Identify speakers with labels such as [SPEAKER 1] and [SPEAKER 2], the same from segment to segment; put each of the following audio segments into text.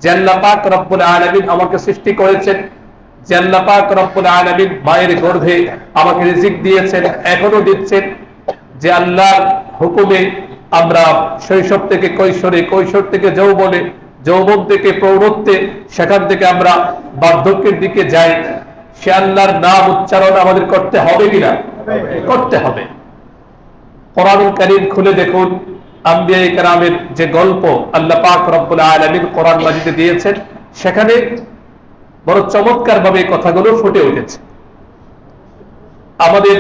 [SPEAKER 1] যে আল্লাহ পাক রব্বুল আলামিন আমাকে সৃষ্টি করেছেন, যে আল্লাহ পাক রব্বুল আলামিন মায়ের গর্ভে আমাকে রিজিক দিয়েছেন, এখনো দিচ্ছেন, যে আল্লাহর হুকুমে আমরা শৈশব থেকে কৈশোরে, কৈশোর থেকে যৌবনে, যৌবন থেকে প্রৌঢ়ত্বে, সেখান থেকে আমরা বার্ধক্যের দিকে যাই, সে আল্লাহর নাম উচ্চারণ আমাদের করতে হবে কিনা? করতে হবে। কোরআনুল কারীম খুলে দেখুন, আম্বিয়া কেরামের যে গল্প আল্লাহ পাক রব্বুল আলামিন কোরআন মাজিদে দিয়েছেন, সেখানে বড় চমৎকার ভাবে কথাগুলো ফুটে উঠেছে। আমাদের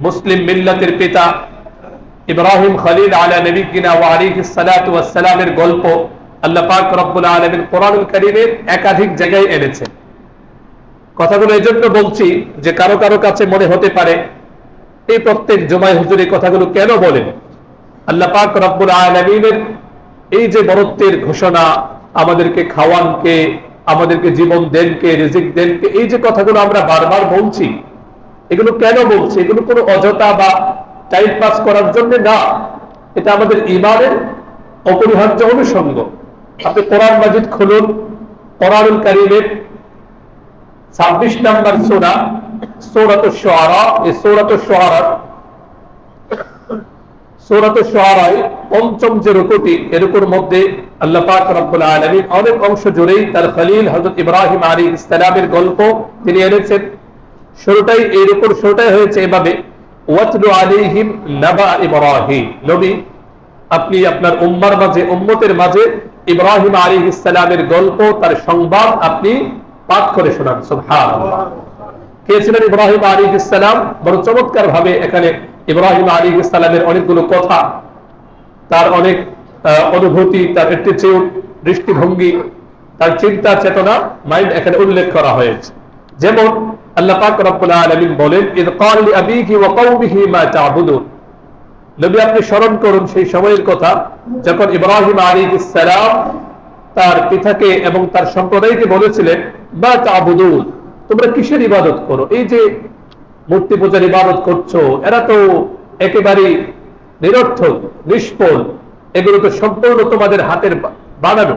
[SPEAKER 1] মুসলিম মিল্লাতের পিতা ইব্রাহিম খলিল আলা নবিয়িনা ওয়া আলাইহিস সালাতু ওয়াস সালামের গল্প আল্লাহ পাক রব্বুল আলামিন কোরআনুল কারীমের একাধিক জায়গায় এনেছেন। কথাগুলো এজন্য বলছি যে কারো কারো কাছে মনে হতে পারে এই প্রত্যেক জুমায় হুজুর এই কথাগুলো কেন বলেন? আল্লাহ পাক রব্বুল আলামিনের এই যে বরত্বের ঘোষণা, আমাদেরকে খাওয়ানকে, আমাদেরকে জীবন দেনকে, রিজিক দেনকে, এই যে কথাগুলো আমরা বারবার বলছি, এগুলো কেন বলছি? এগুলো কোনো অযথা বা টাইম পাস করার জন্য না, এটা আমাদের ঈমানের অপরিহার্য অনুষঙ্গ। আপনি কোরআন মাজিদ খুলুন, কোরআনুল কারীমের 26 নম্বর সূরা, সূরাতুশ শুআরা, এই সূরাতুশ শুআরা, সূরাতুশ শুআরায় পঞ্চম যে রুকুটি, এর রুকুর মধ্যে আল্লাহ পাক রব্বুল আলামিন অনেক অংশ জুড়েই তার খলিল হযরত ইব্রাহিম আলাইহিস সালামের গল্প তিনি এনেছেন। শুরুটাই এই রুকুর শুরুটাই হয়েছে এভাবে, ওয়াতলু আলাইহিম নাবা ইব্রাহিম, নবী আপনি আপনার উম্মার মাঝে, উম্মতের মাঝে ইব্রাহিম আলাইহিস সালামের গল্প, তার সংবাদ আপনি পাঠ করে শোনান। সুবহানাল্লাহ। কে ছিলেন ইব্রাহিম আলাইহিস সালাম? বড় চমৎকার ভাবে এখানে ইব্রাহিম আলাইহিস সালামের অনেকগুলো কথা, তার অনেক অনুভূতি, তার অ্যাটিটিউড, দৃষ্টিভঙ্গি, তার চিন্তা চেতনা, মাইন্ড এখানে উল্লেখ করা হয়েছে। যেমন আল্লাহ পাক রব্বুল আলামিন বলেন, ইয ক্বাল লিআবিহি ওয়া কওমিহি মা তা'বুদুন, নবী আপনি স্মরণ করুন সেই সময়ের কথা যখন ইব্রাহিম আলাইহিস সালাম তার পিতাকে এবং তার সম্প্রদায়কে বলেছিলেন, মা তা'বুদুন, তোমরা কিসের ইবাদত করো? এই যে মূর্তি পূজার ইবাদত করছো, এরা তো একেবারে নিরর্থক, নিষ্ফল, এগুলো তো সম্পূর্ণ তোমাদের হাতের বানানো।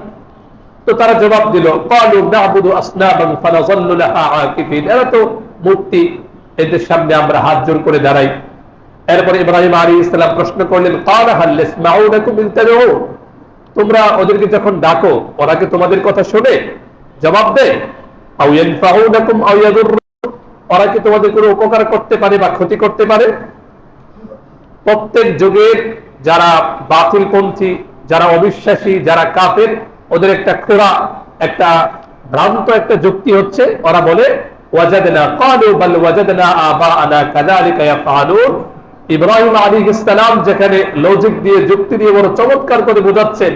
[SPEAKER 1] তো তারা জবাব দিল, ক্বালু না'বুদু আসনামান ফানাযাল্লু লাহা আকিফিন, এরা তো মূর্তি, এদের সামনে আমরা হাত জোড় করে দাঁড়াই। এরপর ইব্রাহিম আলাইহিস সালাম প্রশ্ন করলেন, ক্বালা হাল ইয়াসমাউনাকুম ইয তাদউন, তোমরা ওদেরকে যখন ডাকো ওরা কি তোমাদের কথা শোনে? জবাব দেয়। আও ইয়ানফাউনাকুম আও ইয়াদুররুন, ওরা কি তোমাদের কোনো উপকার করতে পারে বা ক্ষতি করতে পারে? প্রত্যেক যুগের যারা বাতিলপন্থী, যারা অবিশ্বাসী, যারা কাফের, ওদের একটা খোরা, একটা ভ্রান্ত একটা যুক্তি হচ্ছে, ওরা বলে ওয়াজাদনা, ক্বালু বাল ওয়াজাদনা আবাআনা কাযালিকা ইয়াফআলুন। ইব্রাহিম আলাইহিস সালাম যেখানে লজিক দিয়ে, যুক্তি দিয়ে বড় চমৎকার করে বোঝাচ্ছেন,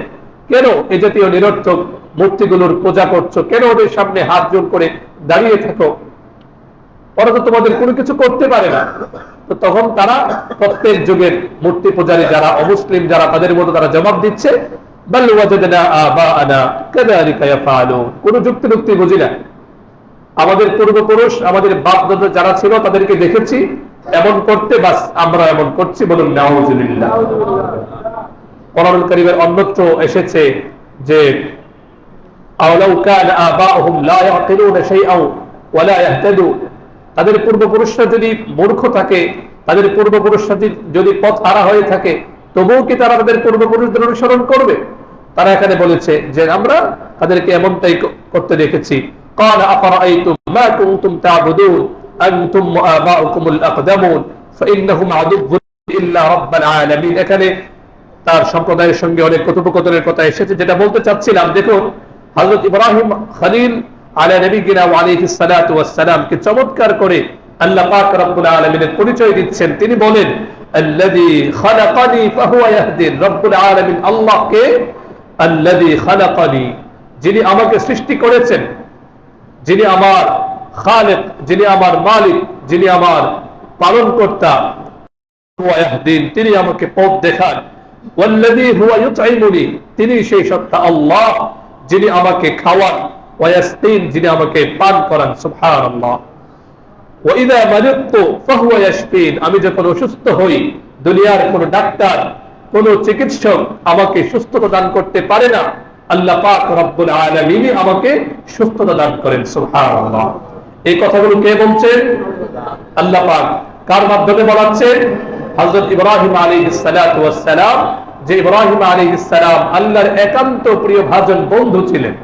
[SPEAKER 1] কেন এই জাতীয় নিরর্থক মূর্তিগুলোর পূজা করছো, কেন ওদের সামনে হাত জোড় করে দাঁড়িয়ে থাকো, ওরা তো তোমাদের কোনো কিছু করতে পারে না। তো তখন তারা প্রত্যেক যুগের মূর্তি পূজারী যারা অমুসলিম, যারা তাদের মতো তারা জবাব দিচ্ছে, বাল ওয়াজাদনা আবাআনা কাযালিকা ইয়াফআলুন, কোন যুক্তি বুঝি না। আমাদের পূর্বপুরুষ, আমাদের বাপ দাদা যারা ছিল তাদেরকে দেখেছি এমন করতে, বাস আমরা এমন করছি। বলুন নাউযুবিল্লাহ। কোরআনুল কারীমের অন্যত্র এসেছে যে আওলাউ কানা আবাউহুম লা ইয়াকিলুনা শাইআন ওয়া লা ইয়াহতাদুন, তাদের পূর্বপুরুষরা যদি মূর্খ থাকে, তাদের পূর্বপুরুষরা যদি পথ হারা হয়ে থাকে, তবুও কি তারা তাদের পূর্বপুরুষদের অনুসরণ করবে? তারা এখানে বলেছে যে আমরা তাদেরকে এমনটাই করতে দেখেছি। ক্বালা আফারাআইতুম মা কুনতুম তা'বুদুন আনতুম ওয়া আবাউকুমুল আকদামুন ফাইন্নাহুম আদুউন ইল্লা রাব্বাল আলামিন। এখানে তার সম্প্রদায়ের সঙ্গে অনেক কথোপকথনের কথা এসেছে। যেটা বলতে চাচ্ছিলাম, দেখুন হযরত ইব্রাহিম খলিল আলা নবিয়িনা ওয়া আলাইহিস সালাতু ওয়াস সালাম কে চমৎকার করে আল্লাহ পাক রব্বুল আলামিনের পরিচয় দিচ্ছেন। তিনি বলেন, আল্লাযী খালাকানি ফাহুয়া ইয়াহদিন, রব্বুল আলামিন আল্লাহকে আল্লাযী খালাকানি, যিনি আমাকে সৃষ্টি করেছেন, যিনি আমার খালিক, যিনি আমার মালিক, যিনি আমার পালনকর্তা, হুয়া ইয়াহদিন, তিনি আমাকে পথ দেখান। ওয়াল্লাযী হুয়া ইউতঈমুনি, তিনি সেই সত্তা আল্লাহ যিনি আমাকে খাওয়ান। ওয়া ইয়াসকিন, যিনি আমাকে পান করান। সুবহানাল্লাহ। ওয়া ইযা মারিদতু ফাহুয়া ইয়াশফিন, আমি যখন অসুস্থ হই, দুনিয়ার কোন ডাক্তার, কোন চিকিৎসক আমাকে সুস্থতা দান করতে পারে না, আল্লাহ পাক রব্বুল আলামিন আমাকে সুস্থতা দান করেন। সুবহানাল্লাহ। এই কথাগুলো কে বলছেন? আল্লাহ পাক। কার মাধ্যমে বলাচ্ছেন? হযরত ইব্রাহিম আলাইহিস সালাতু ওয়াস সালাম, যে ইব্রাহিম আলাইহিস সালাম আল্লাহর একান্ত প্রিয় ভাজন বন্ধু ছিলেন।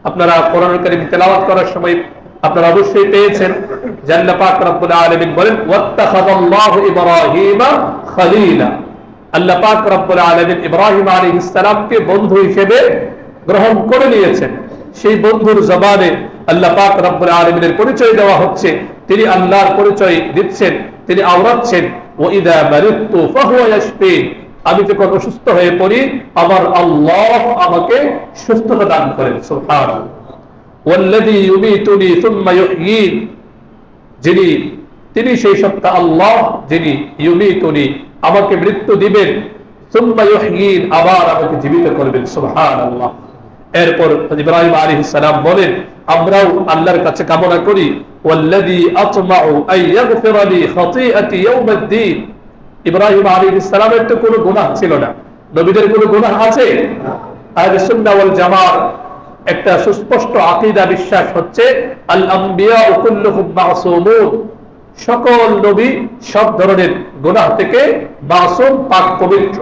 [SPEAKER 1] আপনারা কোরআনুল কারীম তেলাওয়াত করার সময় আপনারা অবশ্যই পেয়েছেন যে আল্লাহ পাক রব্বুল আলামিন বলেন ওয়াত্তাখাযাল্লাহু ইব্রাহিমা খলিলা। আল্লাহ পাক রব্বুল আলামিন ইব্রাহিম আলাইহিস সালামকে বন্ধু হিসেবে গ্রহণ করে নিয়েছেন। সেই বন্ধুর জবানে আল্লাহ পাক রব্বুল আলামিনের পরিচয় দেওয়া হচ্ছে, তিনি আল্লাহর পরিচয় দিচ্ছেন, তিনি আওড়াচ্ছেন ওয়াইদা মারিতু ফাহুয়া ইয়াশফিন, আমি যখন অসুস্থ হয়ে পড়ি আমার আল্লাহ আমাকে সুস্থতা দান করেন। সুবহানাল্লাহ। ওয়াল্লাযী ইউমীতুনি সুম্মা ইউহয়ীন, যিনি তিনি সেই সত্তা আল্লাহ যিনি ইউমীতুনি আমাকে মৃত্যু দিবেন, সুম্মা ইউহয়ীন আবার আমাকে জীবিত করবেন। সুবহানাল্লাহ। এরপর ইব্রাহিম আলাইহিস সালাম বলেন আমরাও আল্লাহর কাছে কামনা করি ওয়াল্লাযী আতমাউ আন ইয়াগফিরা লি খাতীআতি ইয়াউমিদ্দিন। ইব্রাহিম আলাইহিস সালামের তো কোনো গুনাহ ছিল না, নবীদের কোনো গুনাহ আছে? আহলে সুন্নাহ ওয়াল জামাত একটা সুস্পষ্ট আকীদা বিশ্বাস হচ্ছে আল আম্বিয়া কুল্লুহুম মাসুমুন, সকল নবী সব ধরনের গুনাহ থেকে মাসুম, পাক পবিত্র।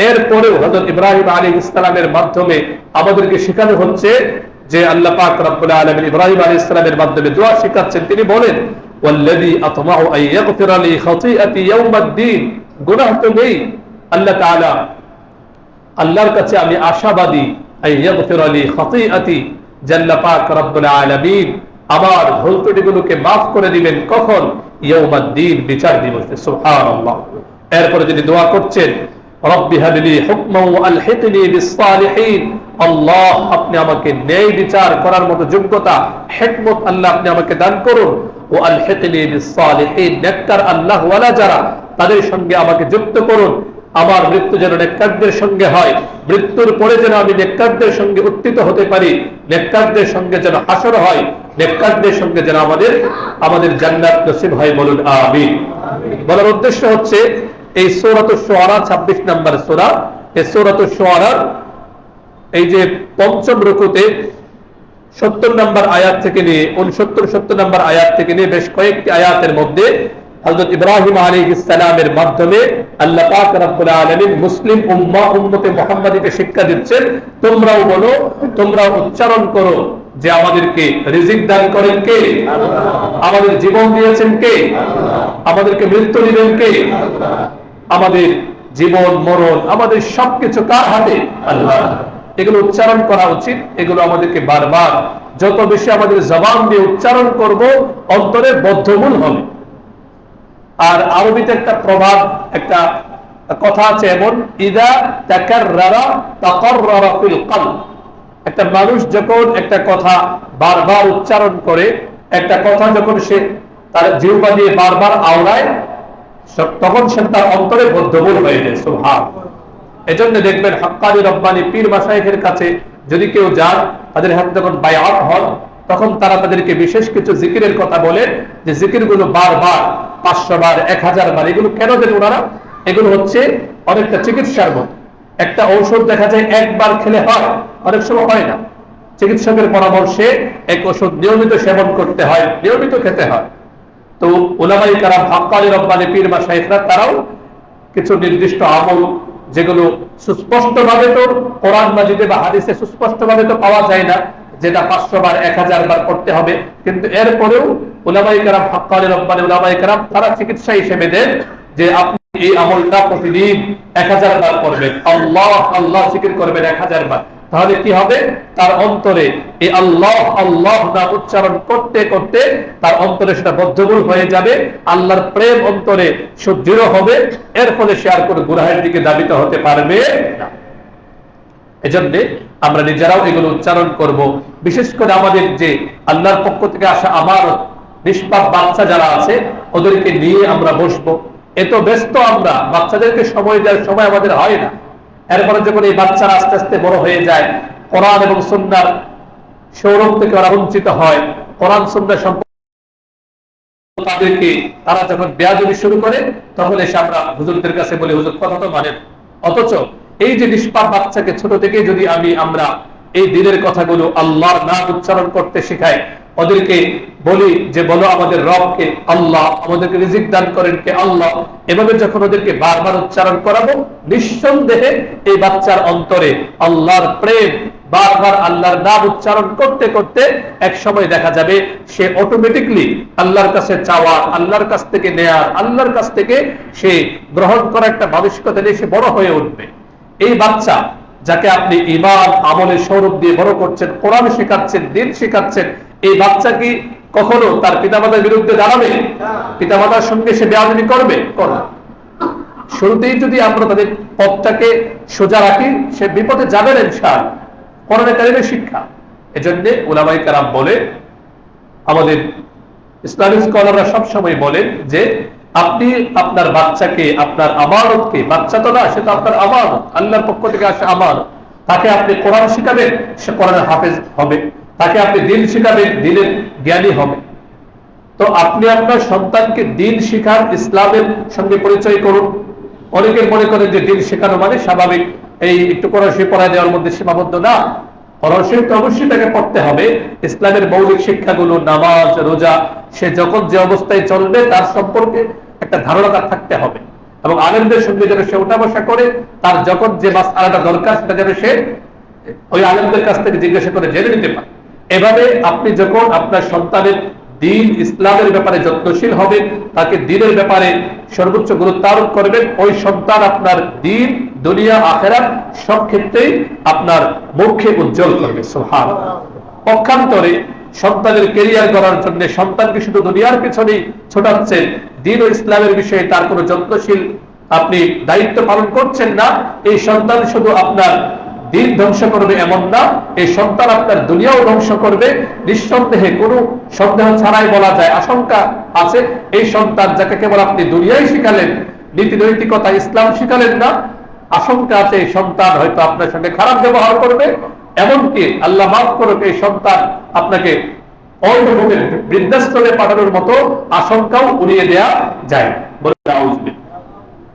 [SPEAKER 1] এরপরেও হযরত ইব্রাহিম আলাইহিস সালামের মাধ্যমে আমাদেরকে শেখানো হচ্ছে যে আল্লাহ পাক রব্বুল আলামিন ইব্রাহিম আলাইহিস সালামের মাধ্যমে দোয়া শেখাচ্ছেন। তিনি বলেন ওয়াল্লাযী আতমাউ আন ইয়াগফিরা লি খাতীআতি ইয়াউমিদ্দিন, গুনাহ তো নেই, আল্লাহ তাআলা আল্লাহর কাছে আমি আশাবাদী আন ইয়াগফিরা লি খাতীআতি, যে আল্লাহ পাক রব্বুল আলামিন আমার ভুল ত্রুটিগুলোকে maaf করে দিবেন। কখন? ইয়াউমিদ্দিন, বিচার দিবসে। সুবহানাল্লাহ। এরপরে তিনি দোয়া করছেন রব্বি হাবলি হুকমান ওয়া আলহিকনি বিস-সালিহিন, আল্লাহ আপনি আমাকে ন্যায় বিচার করার মতো যোগ্যতা, হিকমত আল্লাহ আপনি আমাকে দান করুন। ওয়া আলহিকনি বিস-সালিহিন, নেককার আল্লাহ ওয়ালা যারা তাদের সঙ্গে আমাকে যুক্ত করুন। আমার মৃত্যু যেন নেককারদের সঙ্গে হয়, মৃত্যুর পরে যেন আমি নেককারদের সঙ্গে উত্থিত হতে পারি, নেককারদের সঙ্গে যেন হাসর হয়, নেককারদের সঙ্গে যেন আমাদের জান্নাত নসিব হয়। বলুন আমিন। বলার উদ্দেশ্য হচ্ছে এই সূরাতুশ শুআরা 26 নম্বর সূরা, এই সূরাতুশ শুআরার এই যে পঞ্চম রুকুতে 70 নম্বর আয়াত থেকে নিয়ে 69-70 নম্বর আয়াত থেকে নিয়ে বেশ কয়েকটি আয়াতের মধ্যে হযরত ইব্রাহিম আলাইহিস সালামের মাধ্যমে আল্লাহ পাক রব্বুল আলামিন মুসলিম উম্মতে মুহাম্মাদীকে শিক্ষা দিচ্ছেন, তোমরাও বলো, তোমরাও উচ্চারণ করো যে আমাদেরকে রিজিক দান করেন কে? আমাদের জীবন দিয়েছেন কে? আমাদেরকে মৃত্যু দিবেন কে? আমাদের জীবন মরণ আমাদের সবকিছু কার হাতে? আল্লাহ। এগুলো উচ্চারণ করা উচিত। এগুলো আমাদেরকে বারবার যত বেশি আমাদের জবান দিয়ে উচ্চারণ করব অন্তরে বদ্ধমূল হবে। আর আরবিতে একটা প্রবাদ, একটা কথা আছে এমন, ইদা তাকাররারা তাকাররারা ফিল কলব, একটা মানুষ যখন একটা কথা বারবার উচ্চারণ করে, একটা কথা যখন সে তার জিহ্বা দিয়ে বারবার আওড়ায়, তখন সে তার অন্তরে বদ্ধমূল হয়ে যায়। সুবহানাল্লাহ। এজন্য দেখবেন হাক্কানি রব্বানি পীর মাশায়েখের কাছে যদি কেউ যান, তাদের হাতে যখন বায়াত হন, তখন তারা তাদেরকে বিশেষ কিছু জিকিরের কথা বলে, যে জিকিরগুলো বারবার 500 বার 1000 বার। এগুলো কেন দেন ওনারা? এগুলো হচ্ছে অনেকটা চিকিৎসার মতো। একটা ঔষধ দেখা যায় একবার খেলে হয়, অনেক সময় হয় না। চিকিৎসকের পরামর্শে এক ওষুধ নিয়মিত সেবন করতে হয়, নিয়মিত খেতে হয়। তো উলামায়ে কেরাম হাক্কানি রব্বানি পীর মাশায়েখরা তারাও কিছু নির্দিষ্ট আমল, যেগুলো সুস্পষ্টভাবে তো কোরআন মাজিদে বা হাদিসে সুস্পষ্টভাবে তো পাওয়া যায় না, যেটা 500 বার 1000 বার করতে হবে, কিন্তু এরপরেও উলামায়ে কেরাম হাক্কানি রব্বানি উলামায়ে কেরাম তারা চিকিৎসা হিসেবে দেন যে আপনি এই আমলটা প্রতিদিন 1000 বার করবেন, আল্লাহ আল্লাহ জিকির করবেন 1000 বার। তাহলে কি হবে? তার অন্তরে এই আল্লাহ আল্লাহ নাম উচ্চারণ করতে করতে তার অন্তরে সেটা বদ্ধমূল হয়ে যাবে, আল্লাহর প্রেম অন্তরে সুদৃঢ় হবে। এর ফলে সে আর কোনো গুনাহের দিকে ধাবিত হতে পারবে না। এজন্য আমরা নিজেরাও এগুলো উচ্চারণ করব। বিশেষ করে আমাদের যে আল্লাহর পক্ষ থেকে আসা আমানত, নিষ্পাপ বাচ্চা যারা আছে, ওদেরকে নিয়ে আমরা বসবো। এত ব্যস্ত আমরা, বাচ্চাদেরকে সময় দেওয়ার সময় আমাদের হয় না। এরপরে যখন এই বাচ্চারা আস্তে আস্তে বড় হয়ে যায়, কোরআন এবং সুন্নাহর সৌরভ থেকে ওরা বঞ্চিত হয়, কোরআন সুন্নাহ সম্পর্কে তাদেরকে তারা যখন বেয়াদবি শুরু করে, তখন এসে আমরা হুজুরদের কাছে বলি, হুজুর কথা তো মানেন, অথচ এই যে নিষ্পাপ বাচ্চাকে ছোট থেকে যদি আমরা এই দিনের কথাগুলো আল্লাহর নাম উচ্চারণ করতে শেখাই, ওদেরকে বলি যে বলো আমাদের রবকে আল্লাহ, আমাদেরকে রিজিক দান করেন কে আল্লাহ, এভাবে যখন ওদেরকে বারবার উচ্চারণ করাবো, নিঃসন্দেহে এই বাচ্চার অন্তরে আল্লাহর প্রেম, বারবার আল্লাহর নাম উচ্চারণ করতে করতে এক সময় দেখা যাবে সে অটোমেটিকলি আল্লাহর কাছে চাওয়া, আল্লাহর কাছ থেকে নেয়া, আল্লাহর কাছ থেকে সে গ্রহণ করা একটা মানসিকতা নিয়ে সে বড় হয়ে উঠবে। এই বাচ্চা যাকে আপনি ঈমান আমলের সৌরভ দিয়ে বড় করছেন, কোরআন শেখাচ্ছেন, দ্বীন শেখাচ্ছেন, এই বাচ্চা কি কখনো তার পিতামাতার বিরুদ্ধে দাঁড়াবে? পিতামাতার সঙ্গে সে বেয়াদবি করবে? করবে। শুরুতেই যদি আমরা তাদের পথটাকে সোজা রাখি, সে বিপদে যাবে না ইনশাআল্লাহ। কোরআনে কারিমের শিক্ষা। এজন্য উলামায়ে কেরাম বলে, আমাদের ইসলামিক স্কলাররা সবসময় বলেন যে আপনি আপনার বাচ্চাকে, আপনার আমানতকে, বাচ্চা তো না, সে তো আপনার আমানত, আল্লাহর পক্ষ থেকে আসে আমানত, তাকে আপনি কোরআন শিখাবেন, সে কোরআনের হাফেজ হবে, তাকে আপনি দ্বীন শিখাবেন, দ্বীনের জ্ঞানী হবে। তো আপনি আপনার সন্তানকে দ্বীন শিখান, ইসলামের সঙ্গে পরিচয় করুন। অনেকের মনে করেন যে দ্বীন শেখানো মানে স্বাভাবিক এই একটু কোরআন শরীফ পড়ায় দেওয়ার মধ্যে সীমাবদ্ধ না। কোরআন শরীফ তো অবশ্যই তাকে পড়তে হবে। ইসলামের মৌলিক শিক্ষাগুলো, নামাজ, রোজা, সে যখন যে অবস্থায় চলবে তার সম্পর্কে একটা ধারণা তার থাকতে হবে, এবং আলেমদের সঙ্গে যেন সে উঠা বসা করে, তার যখন যে মাসআলাটা দরকার সেটা যেন সে ওই আলেমদের কাছ থেকে জিজ্ঞাসা করে জেনে নিতে পারে। এভাবে আপনি যখন আপনার সন্তানের দ্বীন ইসলামের ব্যাপারে যত্নশীল হবেন, তাকে দ্বীনের ব্যাপারে সর্বোচ্চ গুরুত্ব আরোপ করবেন, ওই সন্তান আপনার দ্বীন, দুনিয়া, আখিরাত সব ক্ষেত্রেই আপনার মুখে উজ্জ্বল করবে। সুবহানাল্লাহ। পক্ষান্তরে সন্তানের ক্যারিয়ার গড়ার জন্য সন্তানকে শুধু দুনিয়ার পিছনেই ছোটাচ্ছেন, দ্বীন ও ইসলামের বিষয়ে তার কোনো যত্নশীল আপনি দায়িত্ব পালন করছেন না, এই সন্তান শুধু আপনার দ্বীন ধ্বংস করবে এমন না, এই সন্তান আপনার দুনিয়াও ধ্বংস করবে। নিঃসন্দেহে কোনো সন্দেহ ছাড়াই বলা যায়, আশঙ্কা আছে, এই সন্তান যাকে কেবল আপনি দুনিয়ায় শিখালেন, নীতি নৈতিকতা ইসলাম শিখালেন না, আশঙ্কা আছে এই সন্তান হয়তো আপনার সঙ্গে খারাপ ব্যবহার করবে, এমনকি আল্লাহ মাফ করুক এই সন্তান আপনাকে অল্পভূমির বৃদ্ধাশ্রমে পাঠানোর মতো আশঙ্কাও উড়িয়ে দেয়া যায়।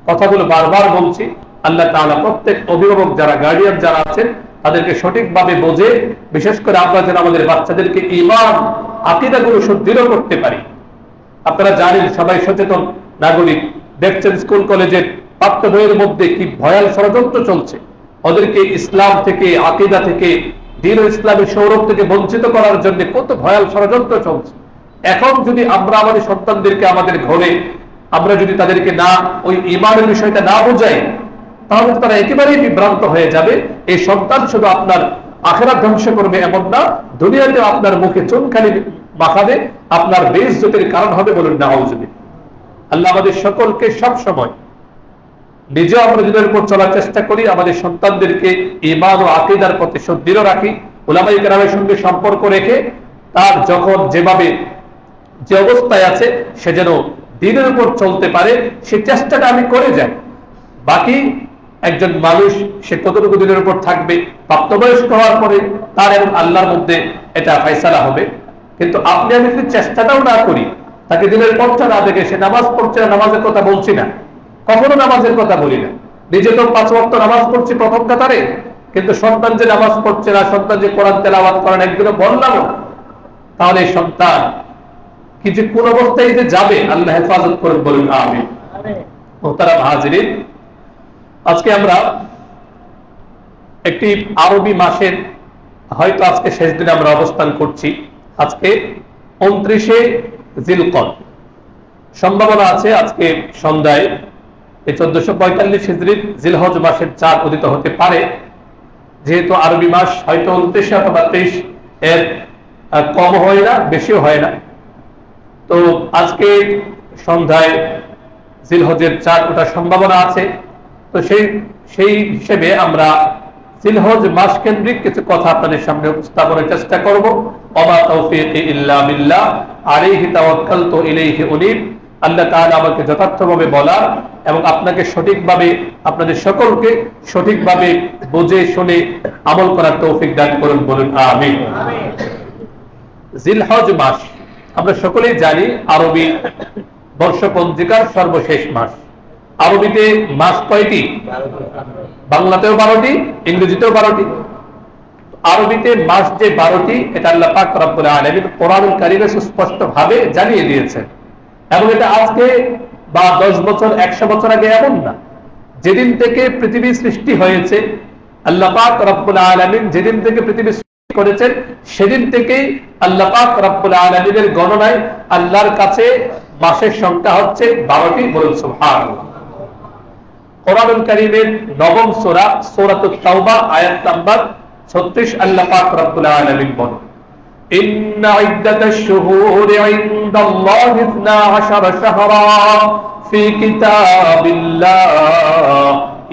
[SPEAKER 1] কথাগুলো বারবার বলছি, আল্লাহ তাআলা প্রত্যেক অভিভাবক যারা, গার্ডিয়ান যারা আছেন, তাদেরকে সঠিকভাবে বোঝে, বিশেষ করে আমরা যেন আমাদের বাচ্চাদেরকে ঈমান আকীদাগুলো সুদৃঢ় করতে পারি। আপনারা জানেন, সবাই সচেতন নাগরিক, দেখছেন স্কুল কলেজের পাঠ্য বইয়ের মধ্যে কি ভয়াল ষড়যন্ত্র চলছে, ওদেরকে ইসলাম থেকে, আকীদা থেকে, দ্বীন ও ইসলামের সৌরভ থেকে বঞ্চিত করার জন্য কত ভয়াল ষড়যন্ত্র চলছে। এখন যদি আমরা আমাদের সন্তানদেরকে আমাদের ঘরে আমরা যদি তাদেরকে না ওই ঈমানের বিষয়টা না বোঝাই, তাহলে তারা একেবারেই বিভ্রান্ত হয়ে যাবে। এই সন্তান শুধু আপনার আখিরাত ধ্বংস করবে এমন না, দুনিয়াতে আপনার মুখে চুনকালি মাখাবে, আপনার বেইজ্জতির কারণ হবে। বলুন নাউজুবিল্লাহ। আল্লাহ আমাদের সকলকে সব সময় নিজে আমরা দিনের উপর চলার চেষ্টা করি, আমাদের সন্তানদেরকে ঈমান ও আকীদার পথে সুদৃঢ় রাখি, উলামায়ে কেরামের সঙ্গে সম্পর্ক রেখে তার যখন যেভাবে যে অবস্থায় আছে সে যেন দ্বীনের উপর চলতে পারে, সে চেষ্টাটা আমি করে যাই। বাকি একজন মানুষ সে কতটুকু দিনের উপর থাকবে, প্রাপ্তবয়স্ক হওয়ার পরে তার এবং আল্লাহর মধ্যে এটা ফয়সালা হবে। কিন্তু আপনি আমি যদি চেষ্টাটাও না করি, তাকে দিনের পথটা না দেখে, সে নামাজ পড়ছে না, নামাজের কথা বলছি না, কখনো নামাজের কথা বলি না, নিজে তো 5 ওয়াক্ত নামাজ পড়ছি প্রথম কাতারে, কিন্তু সন্তান যে নামাজ পড়ছে না, সন্তান যে কোরআন তেলাওয়াত করেন একদিনও বললাম, তাহলে এই সন্তান কি যে কোন অবস্থায় যে যাবে, আল্লাহ হেফাজত করেন। বলুন আমিন। মুহতারাম হাজিরিন, আজকে আমরা একটি আরবি মাসের হয়তো আজকে শেষ দিনে আমরা অবস্থান করছি। আজকে 29শে জিলকদ, সম্ভাবনা আছে আজকে সন্ধ্যায় এই 1445 হিজরির জিলহজ মাসের চাঁদ উদিত হতে পারে। যেহেতু আরবি মাস হয়তো 29 অথবা 23 এর কম হয় না, বেশিও হয় না, তো আজকে সন্ধ্যায় জিলহজের চাঁদ ওঠার সম্ভাবনা আছে। তো সেই হিসেবে আমরা জিলহজ মাস কেন্দ্রিক কিছু কথা আপনাদের সামনে উপস্থাপনের চেষ্টা করব। ওমা তাওফীকি ইল্লা বিল্লাহ, আলাইহি তাওয়াক্কালতু ইলাইহি উনীব। আল্লাহ তাআলা আমাকে যথার্থভাবে বলা এবং আপনাকে সঠিকভাবে, আপনাদের সকলকে সঠিকভাবে বুঝে শুনে আমল করার তৌফিক দান করুন। বলুন আমিন। জিলহজ মাস আমরা সকলেই জানি আরবি বর্ষপঞ্জিকার সর্বশেষ মাস। আরবিতে মাস কয়টি? বাংলাতেও 12টি, ইংরেজিতেও 12টি। আরবিতে মাস যে 12টি, এটা আল্লাহ পাক রব্বুল আলামিন কোরআনুল কারীমে সুস্পষ্ট ভাবে জানিয়ে দিয়েছেন। এবং এটা আজকে বা 10 বছর 100 বছর আগে এমন না। যেদিন থেকে পৃথিবী সৃষ্টি হয়েছে, আল্লাহ পাক রব্বুল আলামিন যেদিন থেকে পৃথিবী সৃষ্টি করেছেন, সেদিন থেকেই আল্লাহ পাক রব্বুল আলামিনের গণনায় আল্লাহর কাছে মাসের সংখ্যা হচ্ছে 12টি। বলুন সুবহানাল্লাহ। কোরআনুল কারীমের 9ম সূরা সূরাতুত তাওবা আয়াত নাম্বার 36 আল্লাহ পাক রব্বুল আলামিন বলেন, ইন্না ইদ্দাতাশ শুহুরি ইনদাল্লাহি 12 শাহরা ফি কিতাবিল্লাহ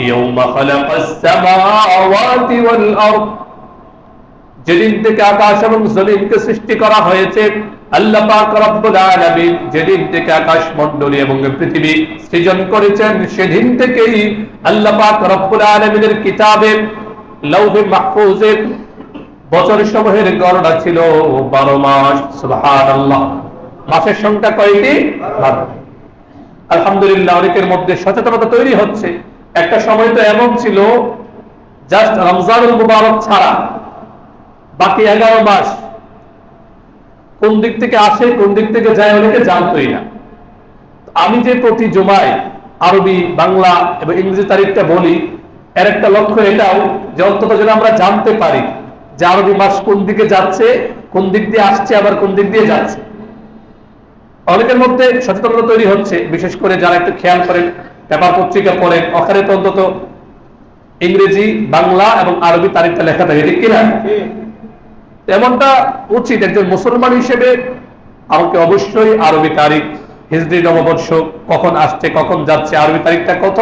[SPEAKER 1] ইয়াওমা খালাকাস সামাওয়াতি ওয়াল আরদ। যেদিন থেকে আকাশ এবং জমিনকে সৃষ্টি করা হয়েছে, আল্লাহ পাক রব্বুল আলামিন যেদিন থেকে আকাশ মণ্ডলী এবং পৃথিবী সৃজন করেছেন, সেদিন থেকেই আল্লাহ পাক রব্বুল আলামিনের কিতাবে লৌহে মাহফুজে বছর সমূহের গণনা ছিল 12 মাস। সুবহানাল্লাহ। মাসের সংখ্যা কয়টি? 12। আলহামদুলিল্লাহ, অনেকের মধ্যে সচেতনতা তৈরি হচ্ছে। একটা সময় তো এমন ছিল, জাস্ট রমজানুল মুবারক ছাড়া বাকি 11 মাস কোন দিক থেকে আসে কোন দিক থেকে যায় অনেকে জানতোই না। আমি যে প্রতি জুমায় আরবি, বাংলা এবং ইংরেজি তারিখটা বলি, এর একটা লক্ষ্য এটাও যে অন্তত যেন আমরা জানতে পারি যে আরবি মাস কোন দিকে যাচ্ছে, কোন দিক দিয়ে আসছে, আবার কোন দিক দিয়ে যাচ্ছে। অনেকের মধ্যে সচেতনতা তৈরি হচ্ছে, বিশেষ করে যারা একটু খেয়াল করেন, পেপার পত্রিকা পড়েন, ওখানে তো অন্তত ইংরেজি, বাংলা এবং আরবি তারিখটা লেখা থাকে, ঠিক কিনা? এমনটা উচিত। একজন মুসলমান হিসেবে আমাকে অবশ্যই আরবি তারিখ, হিজরি নববর্ষ কখন আসছে, কখন যাচ্ছে, আরবি তারিখটা কত,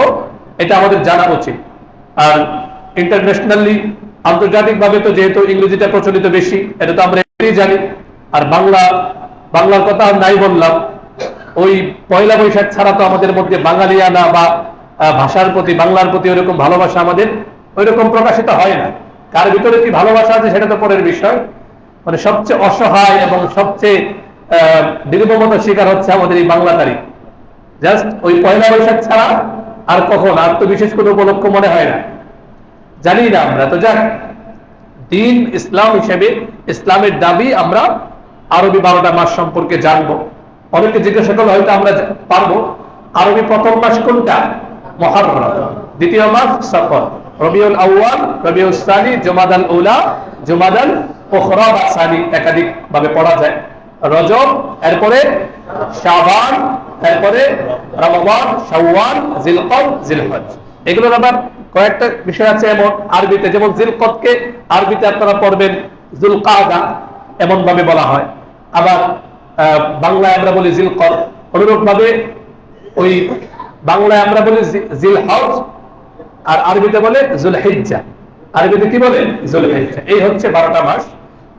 [SPEAKER 1] এটা আমাদের জানা উচিত। আর ইন্টারন্যাশনালি, আন্তর্জাতিকভাবে তো যেহেতু ইংরেজিটা প্রচলিত বেশি, এটা তো আমরা এমনিই জানি। আর বাংলার কথা নাই বললাম, ওই পয়লা বৈশাখ ছাড়া তো আমাদের মধ্যে বাঙালিয়ানা বা ভাষার প্রতি, বাংলার প্রতি ওইরকম ভালোবাসা আমাদের ওইরকম প্রকাশিত হয় না। কার ভিতরে কি ভালোবাসা আছে সেটা তো পরের বিষয়। মানে সবচেয়ে অসহায় এবং সবচেয়ে নির্মমতার শিকার হচ্ছে আমাদের এই বাংলা তারিখ। জাস্ট ওই পয়লা বৈশাখ ছাড়া আর কখন, আর তো বিশেষ কোনো উপলক্ষ মনে হয় না, জানি না আমরা। তো যাক, দিন ইসলাম হিসেবে ইসলামের দাবি আমরা আরবি 12টা মাস সম্পর্কে জানবো। অনেকে জিজ্ঞাসা করলে হয়তো আমরা পারবো, আরবি প্রথম মাস কোনটা? মুহররম। দ্বিতীয় মাস সফর, রবিউল আউয়াল, রবিউল সানি, জুমাদাল উলা, জুমাদাল উখরা বা সানি, একাধিক ভাবে পড়া যায়। রজব, এরপরে শাবান, এরপরে রমজান, শাওয়াল, জিলকদ, জিলহজ। এগুলোর আবার কয়েকটা বিষয় আছে এমন আরবিতে, যেমন জিলকদকে আরবিতে আপনারা পড়বেন জুলকাদা, এমন ভাবে বলা হয়। আবার বাংলায় আমরা বলি জিলকদ, অনুরূপ ভাবে ওই বাংলায় আমরা বলি জিলহজ, আর আরবিতে বলে জুলহিজ্জা। আরবিতে কি বলে? জুলহিজ্জা। এই হচ্ছে 12টা মাস।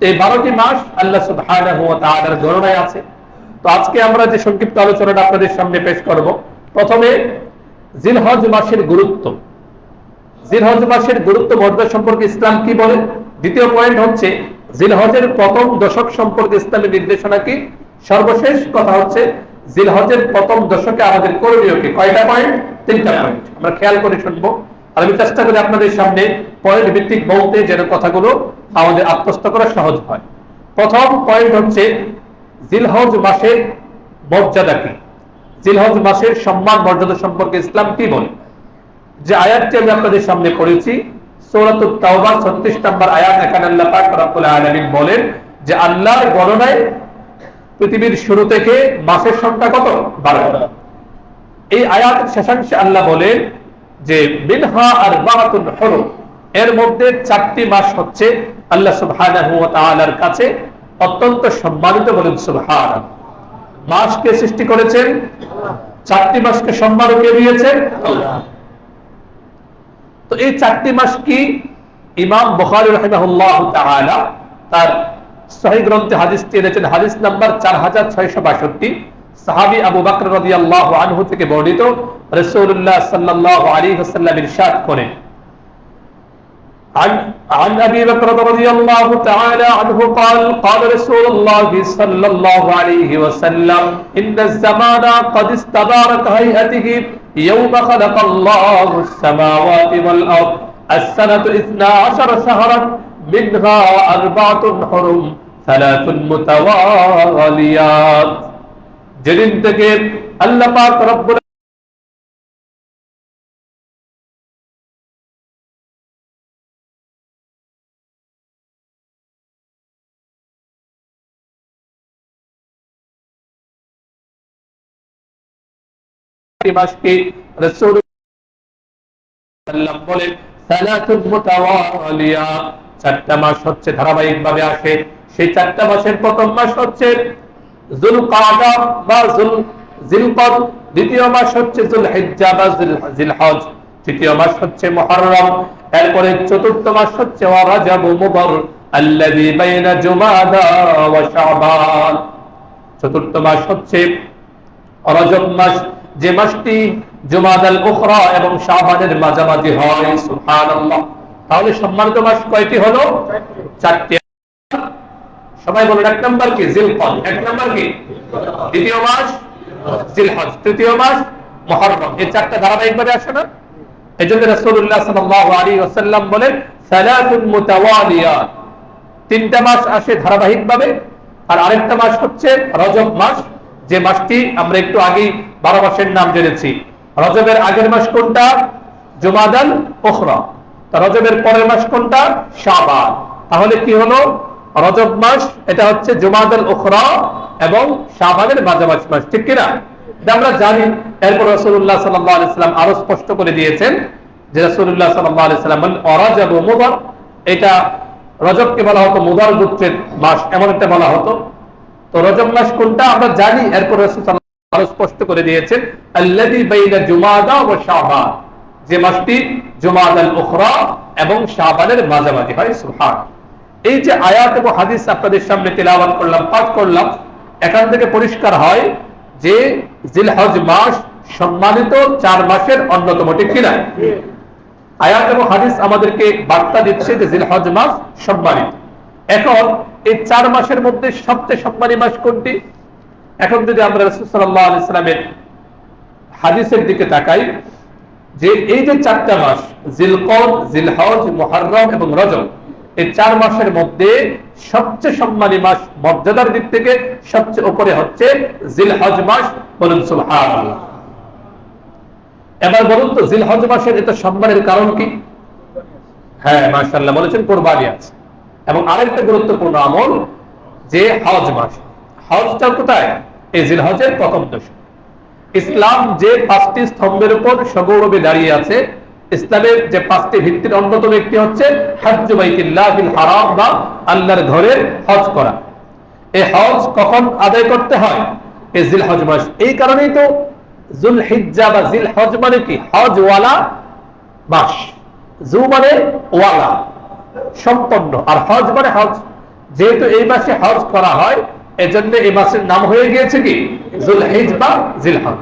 [SPEAKER 1] এই 12টি মাস আল্লাহ সুবহানাহু ওয়া তাআলার গণনায় আছে। তো আজকে আমরা যে সংক্ষিপ্ত আলোচনাটা আপনাদের সামনে পেশ করব, প্রথমে জিলহজ মাসের গুরুত্ব, জিলহজ মাসের গুরুত্ব মর্যাদা সম্পর্কে ইসলাম কি বলে। দ্বিতীয় পয়েন্ট হচ্ছে জিলহজের প্রথম দশক সম্পর্কে ইসলামের নির্দেশনা কি। সর্বশেষ কথা হচ্ছে জিলহজের প্রথম দশকে আমাদের করণীয় কি। কয়টা পয়েন্ট? 3টা পয়েন্ট। আমরা খেয়াল করে শুনবো, আর আমি চেষ্টা করি আপনাদের সামনে পয়েন্ট ভিত্তিক বলতে, যেন কথাগুলো আমাদের আত্মস্থ করা সহজ হয়। প্রথম পয়েন্ট হচ্ছে জিলহজ মাসের মর্যাদা কি, জিলহজ মাসের সম্মান মর্যাদা সম্পর্কে ইসলাম কি বলে। যে আয়াতটি আমি আপনাদের সামনে পড়েছি, সূরাতুত তাওবা 36 নম্বর আয়াত, এখানে আল্লাহ পাক রব্বুল আলামিন বলেন যে আল্লাহর গণনায় পৃথিবীর শুরু থেকে মাসের সংখ্যা কত? 12। এই আয়াত শেষাংশে আল্লাহ বলেন যে মিনহা আরবাআতুন হুরুম, এর মধ্যে 4টি মাস হচ্ছে আল্লাহ সুবহানাহু ওয়া তাআলার কাছে অত্যন্ত সম্মানিত। বলেন সুবহানাল্লাহ। মাসকে সৃষ্টি করেছেন, 4টি মাসকে সম্মান কে দিয়েছেন? আল্লাহ। তো এই 4টি মাস কি? ইমাম বুখারী রাহিমাহুল্লাহু তাআলা তার সহিহ গ্রন্থে হাদিসটি এনেছেন, হাদিস নাম্বার 4662। সাহাবী আবু বকর রাদিয়াল্লাহু আনহু থেকে বর্ণিত, রাসূলুল্লাহ সাল্লাল্লাহু আলাইহি ওয়াসাল্লাম ইরশাদ করেন, عن أبي بكر رضي الله تعالى عنه قال قال رسول الله صلى الله عليه وسلم إن الزمان قد استدار كهيئته ইয়াউমা খালাকাল্লাহুস সামাওয়াতি ওয়াল আরদ আস-সানাতু 12 শাহরান মিনহা আরবাতুন হুরুম সালাতুন মুতাওয়ালিয়াত। যেদিন থেকে আল্লাহ পাক রব্বুল মাসকে রাসূলুল্লাহ সাল্লাল্লাহু বলেন সালাতুন মুতাওয়ালিয়া, চারটা মাস হচ্ছে ধারাবাহিকভাবে আসে। সেই চারটা মাসের প্রথম মাস হচ্ছে যুলকাদা বা জিলকদ, দ্বিতীয় মাস হচ্ছে যুলহিজ্জা বা জিলহজ, তৃতীয় মাস হচ্ছে মুহররম, এরপরে চতুর্থ মাস হচ্ছে রাজব মুদর আল্লাযী বাইনা জুমাদা ওয়া শাবান। চতুর্থ মাস হচ্ছে রজব মাস, যে মাসটি জুমাদাল উখরা এবং শাবানের মাঝামাঝি হয়। সুবহানাল্লাহ। তাহলে সম্মানিত মাস কয়টি হলো? চারটি। সবাই বলুন, এক নাম্বার কি? জিলকদ। এক নাম্বার কি? দ্বিতীয় মাস জিলহজ, তৃতীয় মাস মুহররম। এই চারটা ধারাবাহিকভাবে আসে না? এজন্য রাসূলুল্লাহ সাল্লাল্লাহু আলাইহি ওয়াসাল্লাম বলেন সালাতুন মুতাওয়ালিয়াত, তিনটা মাস আসে ধারাবাহিকভাবে। আর আরেকটা মাস হচ্ছে রজব মাস, যে মাসটি আমরা একটু আগে 12 মাসের নাম জেনেছি। রজবের আগের মাস কোনটা? জুমাদাল উখরা। রজবের পরের মাস কোনটা? শাবান। তাহলে কি হলো? রজব মাস এটা হচ্ছে জুমাদাল উখরা এবং শাবানের মাঝামাঝি মাস, ঠিক কিনা? এটা আমরা জানি। এরপর রাসূলুল্লাহ সাল্লাল্লাহু আলাইহি ওয়াসাল্লাম আরো স্পষ্ট করে দিয়েছেন যে রাসূলুল্লাহ সাল্লাল্লাহু আলাইহি ওয়াসাল্লাম বলেন রজব ও মুদর, এটা রজবকে বলা হতো মুদর গোত্রের মাস, এমন একটা বলা হতো। তো রজব মাস কোনটা আমরা জানি। এরপর রাসূল সাল্লাল্লাহু আলাইহি ওয়াসাল্লাম আরো স্পষ্ট করে দিয়েছেন আল্লাযী বাইনা জুমাদা ওয়া শাবান, যে মাসটি জুমাদাল উখরা এবং শাবানের মাঝামাঝি হয়। সুবহানাল্লাহ। এই যে আয়াত এবং হাদিস আপনাদের সামনে তেলাওয়াত করলাম, পাঠ করলাম, এখান থেকে পরিষ্কার হয় যে জিলহজ মাস সম্মানিত 4 মাসের অন্যতম, ঠিক কিনা? আয়াত এবং হাদিস আমাদেরকে বার্তা দিচ্ছে যে জিলহজ মাস সম্মানিত। এখন এই 4 মাসের মধ্যে সবচেয়ে সম্মানী মাস কোনটি? এখন যদি আমরা রাসূল সাল্লাল্লাহু আলাইহি সাল্লামের হাদিসের দিকে তাকাই, যে এই যে 4টা মাস জিলকদ, জিলহজ, মুহররম এবং রজব, এই 4 মাসের মধ্যে সবচেয়ে সম্মানী মাস মর্যাদার দিক থেকে সবচেয়ে উপরে হচ্ছে জিলহজ মাস। বলুন সুবহানাল্লাহ। এবার বলুন তো জিলহজ মাসের এত সম্মানের কারণ কি? হ্যাঁ, মাশাআল্লাহ বলেছেন, কুরবানি আছে। এবং আরেকটা গুরুত্বপূর্ণ আমল যে হজ মাস, হজটা কোথায়? এই জিলহজের প্রথম দশক। ইসলাম যে 5টি স্তম্ভের উপর সগৌরবে দাঁড়িয়ে আছে, ইসলামের যে 5টি ভিত্তির অন্যতম একটি হচ্ছে হজ্জু বাইতুল্লাহিল হারাম বা আল্লাহর ঘরের হজ করা। এই হজ কখন আদায় করতে হয়? এই জিলহজ মাস। এই কারণেই তো যুলহিজ্জা বা জিলহজ মানে কি? হজ ওয়ালা মাস। জু মানে ওয়ালা, সম্পন্ন, আর হজ মানে হজ। যেহেতু এই মাসে হজ করা হয়, এজন্য এই মাসের নাম হয়ে গিয়েছে কি? যুলহিজ বা জিলহজ।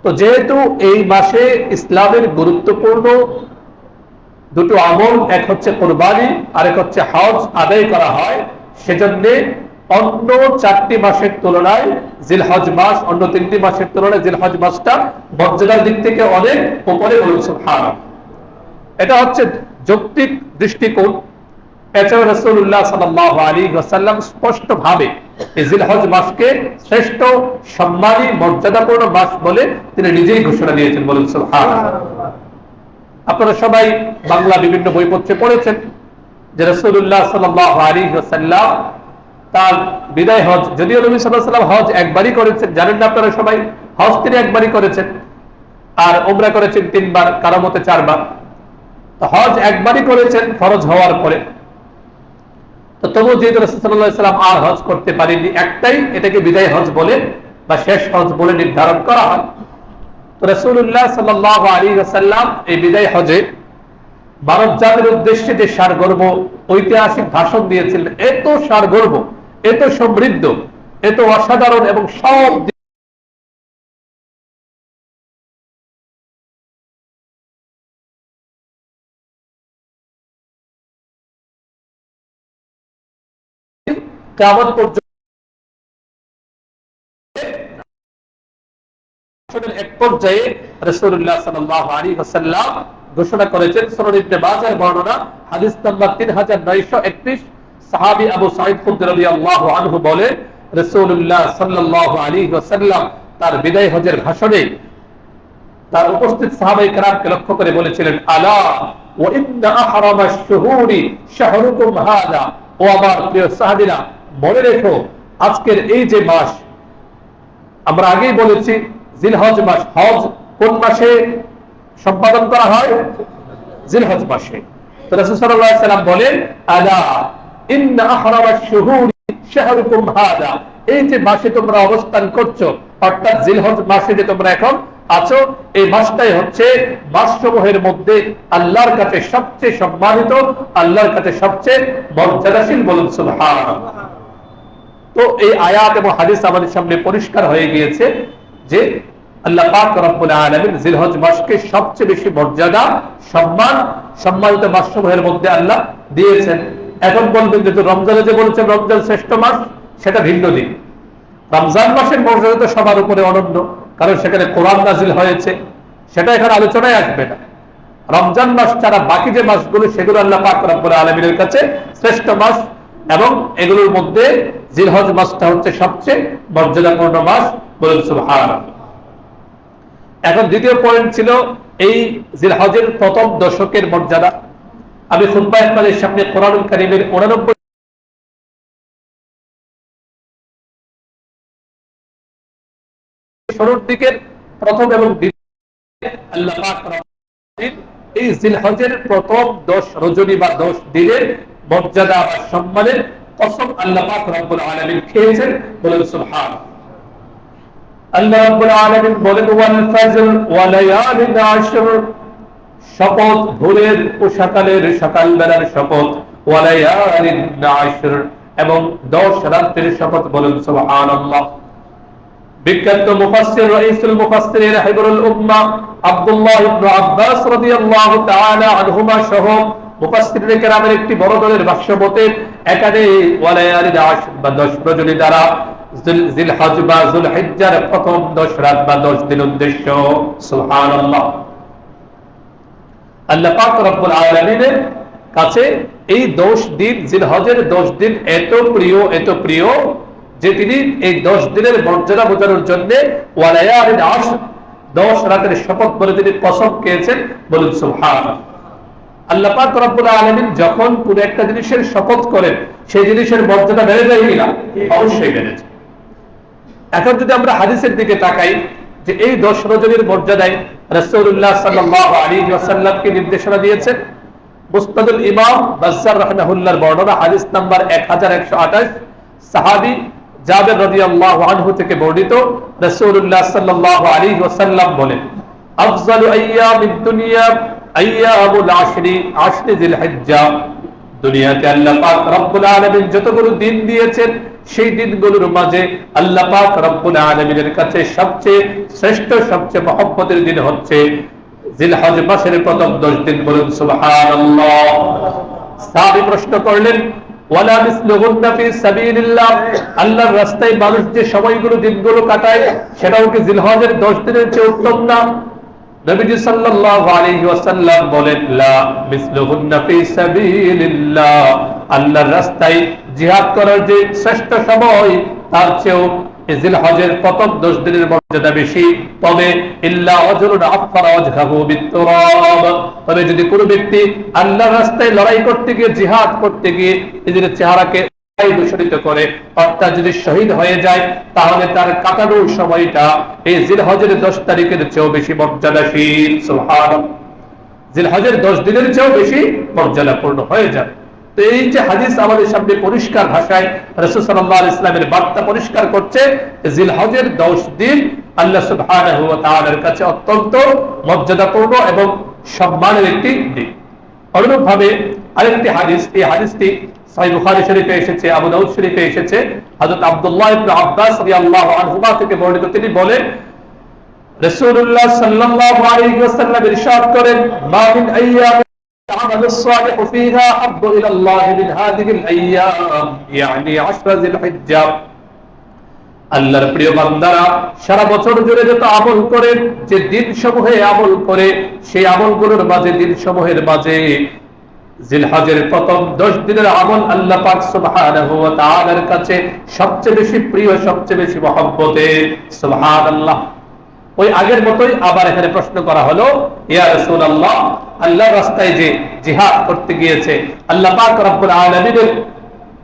[SPEAKER 1] তো যেহেতু এই মাসে ইসলামের গুরুত্বপূর্ণ দুটো আমল, এক হচ্ছে কুরবানি আর এক হচ্ছে হজ আদায় করা হয়, সেজন্য অন্য 4টি মাসের তুলনায় জিলহজ মাস, অন্য 3টি মাসের তুলনায় জিলহজ মাসটা মর্যাদার দিক থেকে অনেক উপরে। সুবহানাল্লাহ। এটা হচ্ছে যৌক্তিক দৃষ্টিকোণ। এছাড়া রাসূলুল্লাহ সাল্লাল্লাহু আলাইহি ওয়াসাল্লাম স্পষ্ট ভাবে এই জিলহজ মাসকে শ্রেষ্ঠ, সম্মানী, মর্যাদাপূর্ণ মাস বলে তিনি নিজেই ঘোষণা দিয়েছেন। বলুন সুবহানাল্লাহ। আপনারা সবাই বাংলা বিভিন্ন বইপত্রে পড়েছেন যে রাসূলুল্লাহ সাল্লাল্লাহু আলাইহি ওয়াসাল্লাম তার বিদায় হজ, যদিও নবী সাল্লাল্লাহু আলাইহি ওয়াসাল্লাম হজ একবারই করেছেন, জানেন না আপনারা সবাই? হজ তিনি একবারই করেছেন, আর উমরা করেছেন 3 বার, কারো মতে 4 বার। তো হজ একবারই করেছেন ফরজ হওয়ার পরে। তো তবু যেহেতু রাসূল সাল্লাল্লাহু আলাইহি ওয়াসাল্লাম আর হজ করতে পারেননি, একটাই এটাকে বিদায় হজ বলে বা শেষ হজ বলে নির্ধারণ করা হয়। তো রাসূলুল্লাহ সাল্লাল্লাহু আলাইহি ওয়াসাল্লাম এই বিদায় হজে মানব জাতির উদ্দেশ্যে যে সারগর্ব ঐতিহাসিক ভাষণ দিয়েছিলেন, এত সারগর্ব, এত সমৃদ্ধ, এত অসাধারণ এবং সব কিয়ামত পর্যন্ত বছরের এক পর্যায়ে রাসূলুল্লাহ সাল্লাল্লাহু আলাইহি ওয়াসাল্লাম ঘোষণা করেছেন, সুনান ইবনে মাজাহর বর্ণনা, হাদিস নাম্বার 3931, সাহাবী আবু সাঈদ খুদরী রাদিয়াল্লাহু আনহু বলেন, রাসূলুল্লাহ সাল্লাল্লাহু আলাইহি ওয়াসাল্লাম তার বিদায় হজের ভাষণে তার উপস্থিত সাহাবায়ে কেরামকে লক্ষ্য করে বলেছিলেন, আলা ওয়া ইন্না আহরামাশ শুহুরি শাহরুকুম হাযা, ও আমার প্রিয় সাহাবীরা, মনে রেখো আজকের এই যে মাস, আমরা আগেই বলেছি জিলহজ মাস, হজ কোন মাসে সম্পাদন করা হয়? জিলহজ মাসে। তো রাসূল সাল্লাল্লাহু আলাইহি ওয়াসাল্লাম বলেন, আলা ইন্না আহরামাশ শুহুরি শাহরুকুম হাযা, এই যে মাসে তোমরা অবস্থান করছো, অর্থাৎ জিলহজ মাসে যে তোমরা এখন আছো, এই মাসটাই হচ্ছে মাসসমূহের মধ্যে আল্লাহর কাছে সবচেয়ে সম্মানিত, আল্লাহর কাছে সবচেয়ে মর্যাদাশীল। বলুন সুবহানাল্লাহ। তো এই আয়াত এবং হাদিস আমাদের সামনে পরিষ্কার হয়ে গিয়েছে যে আল্লাহ পাক রব্বুল আলামিন জিলহজ মাসকে সবচেয়ে বেশি মর্যাদা, সম্মানিত মাসসমূহের মধ্যে আল্লাহ দিয়েছেন। এখন বলবেন যে রমজানে যে বলেছেন রমজান শ্রেষ্ঠ মাস, সেটা ভিন্ন দিক। রমজান মাসের মর্যাদা তো সবার উপরে অনন্য, কারণ সেখানে কোরআন নাজিল হয়েছে, সেটা এখানে আলোচনায় আসবে না। রমজান মাস ছাড়া বাকি যে মাসগুলো, সেগুলো আল্লাহ পাক রব্বুল আলামিনের কাছে শ্রেষ্ঠ মাস, এবং এগুলোর মধ্যে জিলহজ মাসটা হচ্ছে সবচেয়ে মর্যাদাপূর্ণ মাস। বলুন সুবহানাল্লাহ। এখন দ্বিতীয় পয়েন্ট ছিল এই জিলহজের প্রথম দশকের মর্যাদা। আমি খুতবা আপনাদের সামনে কোরআনুল কারীমের 89 শুরুর দিকের প্রথম এবং দ্বিতীয় আল্লাহ পাক এই জিলহজের প্রথম 10 রজনী বা 10 দিনের মর্যাদা বা সম্মানের কসম আল্লাহ পাক রব্বুল আলামিন খেয়েছেন। বলেন সুবহানাল্লাহ। আল্লাহ রব্বুল আলামিন বলেন, ওয়াল ফাজর ওয়া লায়ালিন আশর, শপথ ভোরের ও সকালের, সকাল বেলার শপথ, ওয়া লায়ালিন আশর, এবং 10 রাতের শপথ। বলেন সুবহানাল্লাহ। বিখ্যাত মুফাসসির, রাইসুল মুফাসসিরিন হিবরুল উম্মাহ আব্দুল্লাহ ইবনে আব্বাস রাদিয়াল্লাহু তাআলা আনহুমা সহ মুফাসসিরিন কেরামের একটি বড় দলের ভাষ্য মতে এখানে ওয়ালায়ালিল আশর বা 10 রজনী দ্বারা জিলহজ বা যুলহিজ্জার প্রথম 10 রাত বা 10 দিন উদ্দেশ্য। সুবহানাল্লাহ। আল্লাহ পাক রব্বুল আলামিনের কাছে এই 10 দিন, জিলহজের 10 দিন এত প্রিয়, এত প্রিয় যে তিনি এই 10 দিনের মর্যাদা বোঝানোর জন্য ওয়ালায়ালিল আশর, 10 রাতের শপথ বলে তিনি কসম খেয়েছেন। বলুন সুবহানাল্লাহ। আল্লাহ পাক রব্বুল আলামিন যখন কোন একটা জিনিসের শপথ করেন, সেই জিনিসের মর্যাদা বেড়ে যায় কিনা? অবশ্যই বেড়ে যায়। এখন যদি আমরা হাদিসের দিকে তাকাই যে এই 10 রজনীর মর্যাদায় রাসূলুল্লাহ সাল্লাল্লাহু আলাইহি ওয়াসাল্লামকে নির্দেশনা দিয়েছেন। মুসনাদুল ইমাম বাজ্জার রাহিমাহুল্লাহর বর্ণনা, হাদিস নাম্বার 1128, সাহাবী জাবের রাদিয়াল্লাহু আনহু থেকে বর্ণিত, রাসূলুল্লাহ সাল্লাল্লাহু আলাইহি ওয়াসাল্লাম বলেন, আফজালু আইয়ামিদ দুনিয়া আইয়ামুল আশরি, আশরি জিলহিজ্জা। দুনিয়াতে আল্লাহ পাক রব্বুল আলামিন যতগুলো দিন দিয়েছেন, সেই দিনগুলোর মাঝে আল্লাহ পাক রব্বুল আলামিনের কাছে সবচেয়ে শ্রেষ্ঠ, সবচেয়ে মহব্বতের দিন হচ্ছে জিলহজ মাসের প্রথম 10 দিন। বলুন সুবহানাল্লাহ। সাহাবী প্রশ্ন করলেন, ওয়ালা মিসলুহুন্না ফি সাবিলিল্লাহ, আল্লাহর রাস্তায় মানুষ যে সময়গুলো, দিনগুলো কাটায়, সেটাও কি জিলহজের 10 দিনের চেয়ে উত্তম না? নবীজি সাল্লাল্লাহু আলাইহি ওয়াসাল্লাম বলেন, লা মিসলুহুন্না ফি সাবিলিল্লাহ, আল্লাহর রাস্তায় জিহাদ করার যে শ্রেষ্ঠ সময়, তার চেয়েও জিলহজের প্রথম 10 দিনের মর্যাদা বেশি। তবে ইল্লা আজরুন আফরা ওয়াজহাহু বিতুরাব, তবে যদি কোনো ব্যক্তি আল্লাহর রাস্তায় লড়াই করতে গিয়ে, জিহাদ করতে গিয়ে নিজের চেহারাকে দূষিত করে, অর্থাৎ যদি শহীদ হয়ে যায়, তাহলে তার কাটানোর সময়টা এই জিলহজের 10 তারিখের চেয়েও বেশি মর্যাদাশীল। সুবহানাল্লাহ। জিলহজের 10 দিনের চেয়েও বেশি মর্যাদাপূর্ণ হয়ে যায়। তো এই যে হাদিস আমাদের সামনে পরিষ্কার ভাষায় রাসূল সাল্লাল্লাহু আলাইহি ওয়াসাল্লামের বার্তা পরিষ্কার করছে, জিলহজের 10 দিন আল্লাহ সুবহানাহু ওয়া তাআলার কাছে অত্যন্ত মর্যাদাপূর্ণ এবং সম্মানের একটি দিন। অনুরূপভাবে আরেকটি হাদিস, এই হাদিসটি সহিহ বুখারী শরীফে এসেছে, আবু দাউদ শরীফে এসেছে, হযরত আব্দুল্লাহ ইবনে আব্বাস রাদিয়াল্লাহু আনহুমা থেকে বর্ণিত। তিনি বলেন, রাসূলুল্লাহ সাল্লাল্লাহু আলাইহি ওয়াসাল্লাম ইরশাদ করেন, মা মিন আইয়াম العمل الصالح فيها أحب إلى الله من هذه الأيام يعني 10 ذي الحجة। আল্লাহর প্রিয় বান্দারা, সারা বছর জুড়ে যত আমল করেন, যে দিন সমূহে আমল করে, সেই আমলগুলোর মাঝে, দিন সমূহের মাঝে জিলহজের প্রথম 10 দিনের আমল আল্লাহ পাক সুবহানাহু ওয়া তাআলার কাছে সবচেয়ে বেশি প্রিয়, সবচেয়ে বেশি মহব্বতের। সুবহানাল্লাহ। ওই আগের মতোই আবার এখানে প্রশ্ন করা হলো, ইয়া রাসূলুল্লাহ, আল্লাহর রাস্তায় যে জিহাদ করতে গিয়েছে, আল্লাহ পাক রব্বুল আলামিনের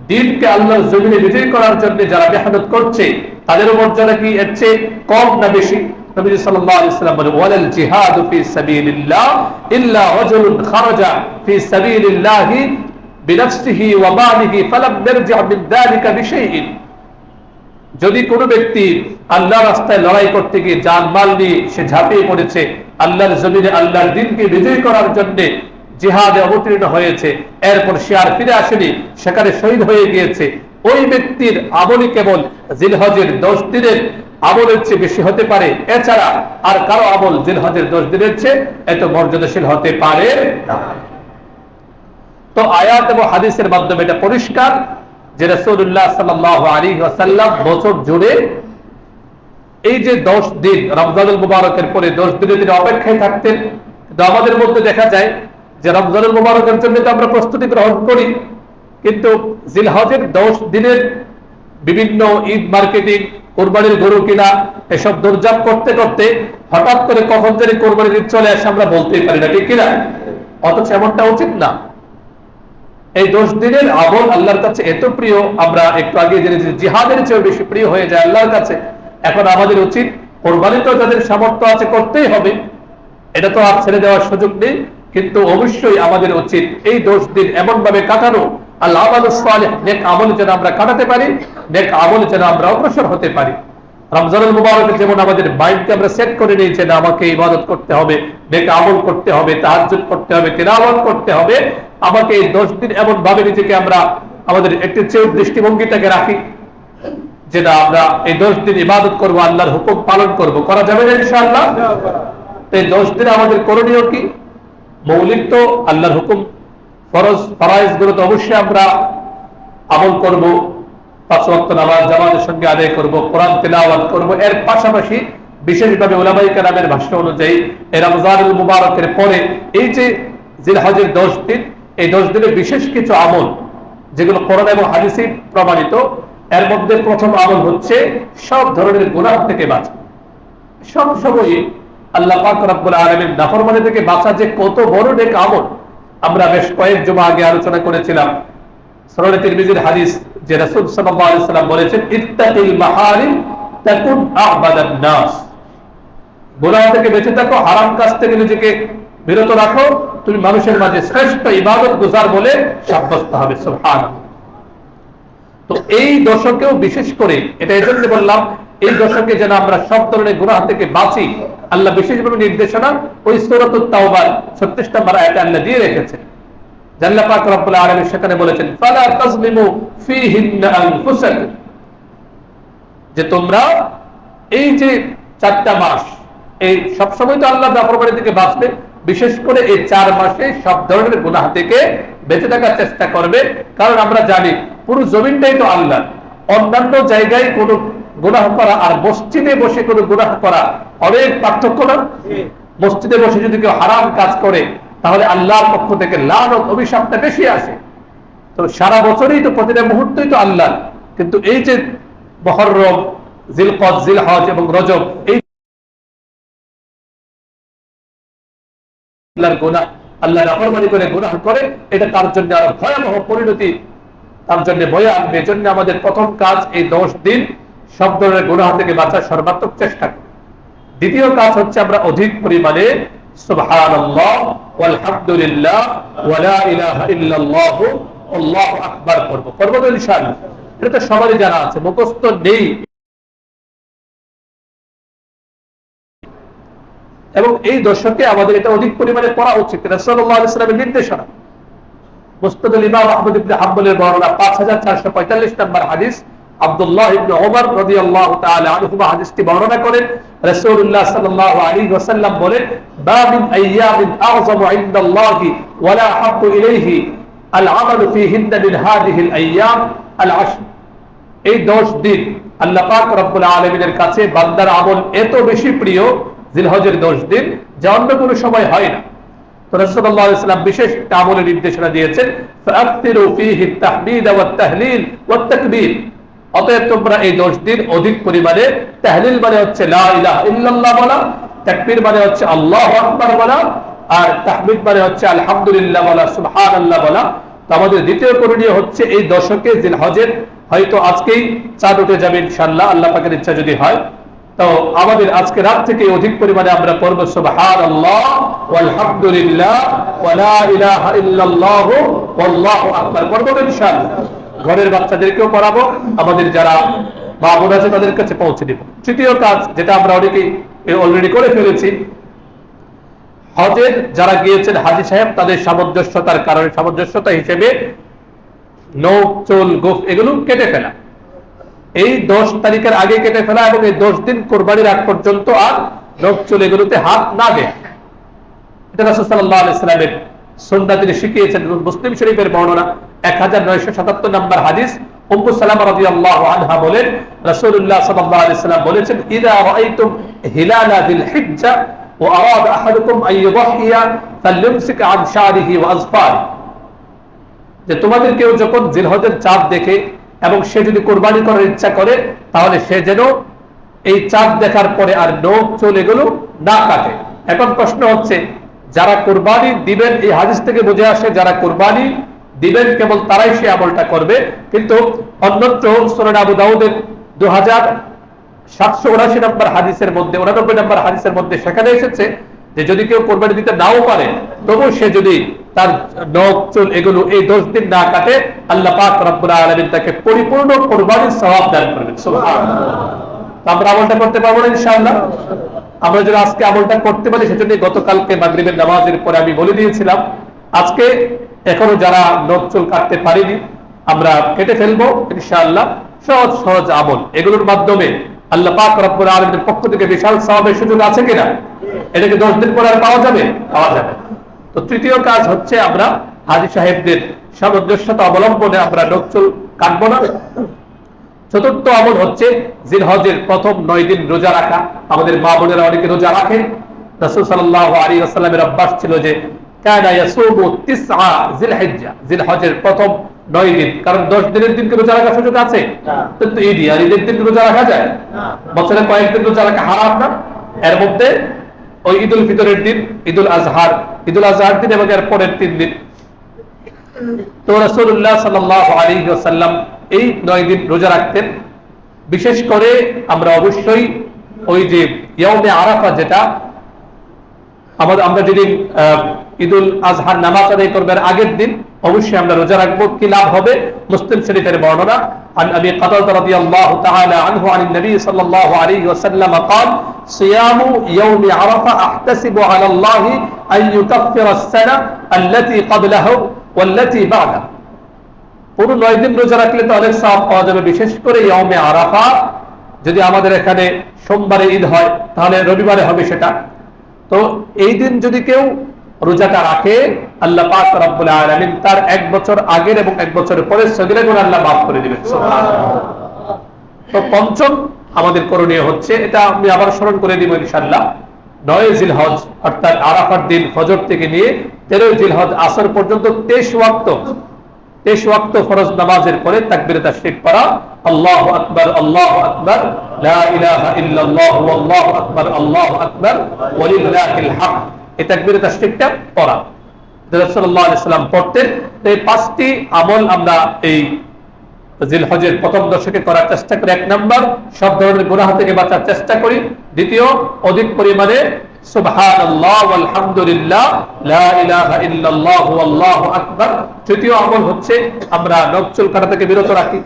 [SPEAKER 1] দ্বীনকে আল্লাহর জমিনে বিজয় করার জন্য যারা মেহনত করছে, তাদের মর্যাদা কি এর চেয়ে কম না বেশি? নবী সাল্লাল্লাহু আলাইহি ওয়াসাল্লাম বলেন, ওয়ালাল জিহাদু ফি সাবিলিল্লাহ ইল্লা রাজুলুন খারাজা ফি সাবিলিল্লাহি বিনাফসিহি ওয়া মালিহি ফালাম ইয়ারজি' মিন যালিকা বিশাইইন। যদি কোনো ব্যক্তি আল্লাহর রাস্তায় লড়াই করতে গিয়ে জানমাল নিয়ে সে ঝাঁপিয়ে পড়েছে, আল্লাহর জমিনে আল্লাহর দ্বীনকে বিজয় করার জন্য জিহাদে অবতীর্ণ হয়েছে, এরপর সে আর ফিরে আসেনি, সেখানে শহীদ হয়ে গিয়েছে, ওই ব্যক্তির আমলই কেবল জিলহজের 10 দিনের আমলের চেয়ে বেশি হতে পারে। এছাড়া আর কারো আমল জিলহজের 10 দিনের চেয়ে এত মর্যাদাশীল হতে পারে না। তো আয়াত এবং হাদিসের মাধ্যমে এটা পরিষ্কার যে রাসূলুল্লাহ সাল্লাল্লাহু আলাইহি ওয়াসাল্লাম বছর জুড়ে এই যে 10 দিন রমজানুল মুবারকের পরে 10 দিনের তিনি অপেক্ষায় থাকতেন। কিন্তু আমাদের মধ্যে দেখা যায় যে রমজানুল মুবারকের জন্য তো আমরা প্রস্তুতি গ্রহণ করি, কিন্তু জিলহজের 10 দিনের বিভিন্ন ঈদ মার্কেটিং, কোরবানির গরু কিনা, এসব দৌড়ঝাঁপ করতে করতে হঠাৎ করে কখন জানি কোরবানির ঈদ চলে আসে আমরা বলতেই পারি না, ঠিক কিনা? অথচ এমনটা উচিত না। এই 10 দিনের আমল আল্লাহর কাছে এত প্রিয়, আমরা একটু আগে জেনেছি জিহাদের চেয়ে বেশি প্রিয় হয়ে যায় আল্লাহর কাছে। এখন আমাদের উচিত, কোরবানি তো যাদের সামর্থ্য আছে করতেই হবে, এটা তো আর ছেড়ে দেওয়ার সুযোগ নেই, কিন্তু অবশ্যই আমাদের উচিত এই 10 দিন এমন ভাবে কাটানো, আল্লাহ আমালুস সালেহ, নেক আমল যেন আমরা কাটাতে পারি, নেক আমল যেন আমরা অগ্রসর হতে পারি। রমজানুল মুবারকে যেমন আমাদের মাইন্ডকে আমরা সেট করে নিয়েছি না, আমাকে ইবাদত করতে হবে, নেক আমল করতে হবে, তাহাজ্জুদ করতে হবে, তিলাওয়াত করতে হবে, আমাকে এই 10 দিন এমন ভাবে নিজেকে আমরা আমাদের একটি দৃষ্টিভঙ্গিটাকে রাখি যে না, আমরা এই 10 দিন ইবাদত করব, আল্লাহর হুকুম পালন করব। করা যাবে না ইনশাআল্লাহ? এই 10 দিনে আমাদের করণীয় কি? মৌলিক তো আল্লাহর হুকুম, ফরজ ফরাইজ গুলো তো অবশ্যই আমরা আমল করব, 5 ওয়াক্ত নামাজ জামাতের সঙ্গে আদায় করব, কোরআন তেলাওয়াত করব। এর পাশাপাশি বিশেষভাবে উলামায়ে কেরামের ভাষ্য অনুযায়ী এই রমজানুল মুবারকের পরে এই যে জিলহজের 10 দিন, এই 10 দিনে বিশেষ কিছু আমল যেগুলো কোরআন এবং হাদিসে প্রমাণিত। এর মধ্যে প্রথম আমল হচ্ছে সব ধরনের গুনাহ থেকে বাঁচা। সব সময় আল্লাহ পাক রব্বুল আলামিন নাফরমানি থেকে বাঁচা যে কত বড় নেক আমল, আমরা বেশ কয়েক জুমা আগে আলোচনা করেছিলাম। সুনানে তিরমিজির হাদিস যে রাসূল সাল্লাল্লাহু আলাইহি ওয়াসাল্লাম বলেছেন, ইত্তাকিল মাহারিম তাকুন আ'বাদান নাস। গুনাহ থেকে বেঁচে থাকো, হারাম কাজ থেকে নিজেকে বিরত রাখো, তুমি মানুষের মাঝে শ্রেষ্ঠ ইবাদত গুজার বলে সাব্যস্ত হবে। সুবহানাল্লাহ। তো এই দশকেও বিশেষ করে, এটা এজন্য বললাম, এই দশকে যেন আমরা সব ধরনের গুনাহ থেকে বাঁচি, আল্লাহ বিশেষভাবে নির্দেশনা ওই সূরাতুত তাওবার 36 নম্বর আয়াতে আল্লাহ দিয়ে রেখেছেন। আল্লাহ পাক রব্বুল আলামিন সেখানে বলেছেন, ফালা তাজলিমু ফীহিন্না আনফুসাকুম, যে তোমরা এই যে 4টা মাস, এই সব সময় তো আল্লাহ নাফরমানি থেকে বাঁচবে, বিশেষ করে এই 4 মাসে সব ধরনের গুনাহ থেকে বেঁচে থাকার চেষ্টা করবে। কারণ আমরা জানি পুরো জমিনটাই তো আল্লাহ, অন্যান্য জায়গায় কোনো গুনাহ করা আর মসজিদে বসে কোনো গুনাহ করা অনেক পার্থক্য না? মসজিদে বসে যদি কেউ হারাম কাজ করে তাহলে আল্লাহর পক্ষ থেকে লানত, অভিশাপটা বেশি আসে। তো সারা বছরই তো, প্রতিটা মুহূর্তই তো আল্লাহ, কিন্তু এই যে মুহররম, জিলকদ, জিলহজ এবং রজব, এই আল্লাহর গুনাহ, আল্লাহ নাফরমানি করে গুনাহ করে, এটা তার জন্য আরো ভয়াবহ পরিণতি তার জন্য বয়ে আনবে। এজন্য আমাদের প্রথম কাজ এই 10 দিন সব ধরনের গুনাহ থেকে বাঁচার সর্বাত্মক চেষ্টা করি। দ্বিতীয় কাজ হচ্ছে আমরা অধিক পরিমাণে সুবহানাল্লাহ ওয়ালহামদুলিল্লাহ ওয়া লা ইলাহা ইল্লাল্লাহ আল্লাহু আকবার করব। করব তো ইনশাআল্লাহ? এটা তো সবারই জানা আছে, মুখস্থ নেই। এবং এই দশকে আমাদের এটা অধিক পরিমাণে পড়া উচিত। রাসূলুল্লাহ সাল্লাল্লাহু আলাইহি ওয়াসাল্লামের নির্দেশনা। মুসনাদুল ইমাম আহমদ ইবনে হাম্বলের বর্ণনা 5445 নম্বর হাদিস, আব্দুল্লাহ ইবনে ওমর রাদিয়াল্লাহু তাআলা আনহুমা হাদিসটি বর্ণনা করেন। রাসূলুল্লাহ সাল্লাল্লাহু আলাইহি ওয়াসাল্লাম বলেন, মা মিন আইয়ামিন আ'যামু ইনদাল্লাহি ওয়া লা আহাব্বু ইলাইহি আল আমালু ফীহিন্না মিন হাযিহিল আইয়াম আল 10। এই 10 দিন আল্লাহ পাক রব্বুল আলামিনের কাছে বান্দার আমল এত বেশি প্রিয় জিলহজের 10 দিন যা অন্য কোনো সময় হয় না। তো রাসূল সাল্লাল্লাহু আলাইহি ওয়াসাল্লাম বিশেষ আমলের নির্দেশনা দিয়েছেন, ফাআকতিরু ফীহি আত-তাহমিদ ওয়াত তাহলিল ওয়াত তাকবীর। অতএব তোমরা এই 10 দিন অধিক পরিমাণে তাহলিল মানে হচ্ছে লা ইলাহা ইল্লাল্লাহ বলা, তাকবীর মানে হচ্ছে আল্লাহু আকবার বলা, আর তাহমিদ মানে হচ্ছে আলহামদুলিল্লাহ বলা, সুবহানাল্লাহ বলা। তো আমাদের দ্বিতীয় করণীয় হচ্ছে এই দশকে জিলহজের, হয়তো আজকেই চাঁদ উঠে যাবে ইনশাআল্লাহ, আল্লাহ পাকের ইচ্ছা যদি হয়, তো আমাদের আজকে রাত থেকে অধিক পরিমাণে আমরা পড়ব সুবহানাল্লাহ ওয়ালহামদুলিল্লাহ ওয়া লা ইলাহা ইল্লাল্লাহ ওয়াল্লাহু আকবার, পড়ব ইনশাআল্লাহ। ঘরের বাচ্চাদেরকেও পড়াবো, আমাদের যারা মা বোন আছে তাদের কাছে পৌঁছে দিব। তৃতীয় কাজ যেটা আমরা অনেকেই অলরেডি করে ফেলেছি, হজের যারা গিয়েছেন হাজী সাহেব তাদের সামঞ্জস্যতার কারণে, সামঞ্জস্যতা হিসেবে নখ চুল গোফ এগুলো কেটে ফেলা, এই 10 তারিখের আগে কেটে ফেলা এবং এই 10 দিন কোরবানির আগ পর্যন্ত আর নখ চুল এগুলোতে হাত না দেয়। এটা রাসূল সাল্লাল্লাহু আলাইহি ওয়াসাল্লামের সুন্নাহ, তিনি শিখিয়েছেন। মুসলিম শরীফের বর্ণনা 1977 নম্বর হাদিস, উম্মু সালামা রাদিয়াল্লাহু আনহা বলেন, রাসূলুল্লাহ সাল্লাল্লাহু আলাইহি ওয়াসাল্লাম বলেছেন, ইযা রাআইতুম হিলালা যিল হিজ্জা ওয়া আরাদা আহাদুকুম আন ইউদহিয়া ফালইউমসিক আন শারিহি ওয়া আযফারি। যে তোমাদের কেউ যখন জিলহজের চাঁদ দেখে এবং সে যদি কোরবানি করার ইচ্ছা করে, তাহলে সে যেন এই চাঁদ দেখার পরে আর নখ চুল এগুলো না কাটে। এখন প্রশ্ন হচ্ছে, যারা কোরবানি দিবেন, এই হাদিস থেকে বুঝে আসে যারা কোরবানি দিবেন কেবল তারাই সে আমলটা করবে, কিন্তু অন্যত্র সুনান আবু দাউদের 2779 নম্বর হাদিসের মধ্যে, 89 নম্বর হাদিসের মধ্যে সেখানে এসেছে যে যদি কেউ কোরবানি দিতে নাও পারে, তবু সে যদি তার নখ চুল এগুলো এই 10 দিন না কাটে, আল্লাহ পাক রব্বুল আলামিন তাকে পরিপূর্ণ কোরবানির সওয়াব দান করবেন। সুবহানাল্লাহ। আমরা আমলটা করতে পারবো না ইনশাআল্লাহ? আমরা যদি আজকে আমলটা করতে পারি, সেজন্য গতকালকে মাগরিবের নামাজের পরে আমি বলে দিয়েছিলাম, আজকে এখনো যারা নখ চুল কাটতে পারিনি আমরা কেটে ফেলবো ইনশাআল্লাহ। সহজ সহজ আমল, এগুলোর মাধ্যমে আল্লাহ পাক রব্বুল আলামিনের পক্ষ থেকে বিশাল সওয়াবের সুযোগ আছে কিনা? এটাকে 10 দিন পরে আর পাওয়া যাবে? পাওয়া যাবে। তো তৃতীয় কাজ হচ্ছে, আমরা হাজী সাহেবদের সামঞ্জস্যতা অবলম্বনে আমরা নখ চুল কাটবো না। চতুর্থ আমল হচ্ছে জিলহজের প্রথম 9 দিন রোজা রাখা। আমাদের মা বোনেরা অনেকে রোজা রাখে। রাসূল সাল্লাল্লাহু আলাইহি ওয়াসাল্লামের অভ্যাস ছিল যে কানা ইয়াসুমু 9 জিলহিজ্জা, জিলহজের প্রথম 9 দিন। কারণ 10 দিনের দিনকে রোজা রাখার সুযোগ আছে? কিন্তু ঈদ আর ঈদের দিন রোজা রাখা যায় না। বছরে কয়েকদিন রোজা রাখা হারাম না? এর মধ্যে ওই ঈদুল ফিতরের দিন, ঈদুল আজহার দিন এবং এর পরের 3 দিন। তো রাসূলুল্লাহ সাল্লাল্লাহু আলাইহি ওয়াসাল্লাম এই 9 দিন রোজা রাখতেন। বিশেষ করে আমরা অবশ্যই ওই যে ইয়াউমে আরাফা, যেটা আমরা যেদিন ঈদুল আজহার নামাজ আদায় করবার আগের দিন, অবশ্যই আমরা রোজা রাখবো। কি লাভ হবে? মুসলিম শরীফের বর্ণনা, عن أبي قتادة رضي الله تعالى عنه عن النبي صلى الله عليه وسلم قال صيام يوم عرفة أحتسب على الله أن يكفر السنة التي قبله والتي بعده। পুরো 9 দিন রোজা রাখলে তো অনেক সওয়াব পাওয়া যাবে। বিশেষ করে ইয়াউমে আরাফা, যদি আমাদের এখানে সোমবারে ঈদ হয় তাহলে রবিবারে হবে সেটা। তো এই দিন যদি কেউ রোজাটা রাখে, আল্লাহ পাক রব্বুল আলামিন তার 1 বছর আগের এবং 1 বছরের পরের সগীরা গুনাহ আল্লাহ মাফ করে দিবেন। সুবহানাল্লাহ। তো পঞ্চম আমাদের করণীয় হচ্ছে, এটা আমি আবার স্মরণ করে দিব ইনশাআল্লাহ, 9 জিলহজ অর্থাৎ আরাফার দিন ফজর থেকে নিয়ে 13 জিলহজ আসর পর্যন্ত 23 ওয়াক্ত ফরজ নামাজের পরে তাকবীরে তাশরিক পড়া, আল্লাহু আকবার আল্লাহু আকবার, লা ইলাহা ইল্লাল্লাহ ওয়াল্লাহু আকবার আল্লাহু আকবার ওয়ালিল্লাহিল হামদ, এই তাকবীরে তাশরিকটা পড়া রাসূলুল্লাহ সাল্লাল্লাহু আলাইহি ওয়াসাল্লাম পড়তেন। এই 5টি আমল আমরা এই জিলহজের প্রথম দশকে করার চেষ্টা করি। 1 নাম্বার, সব ধরনের গুনাহ থেকে বাঁচার চেষ্টা করি। দ্বিতীয়, অধিক পরিমাণে সুবহানাল্লাহ ওয়ালহামদুলিল্লাহ লা ইলাহা ইল্লাল্লাহ ওয়াল্লাহু আকবার। তৃতীয় আমল হচ্ছে আমরা নখ চুল কাটা থেকে বিরত রাখি।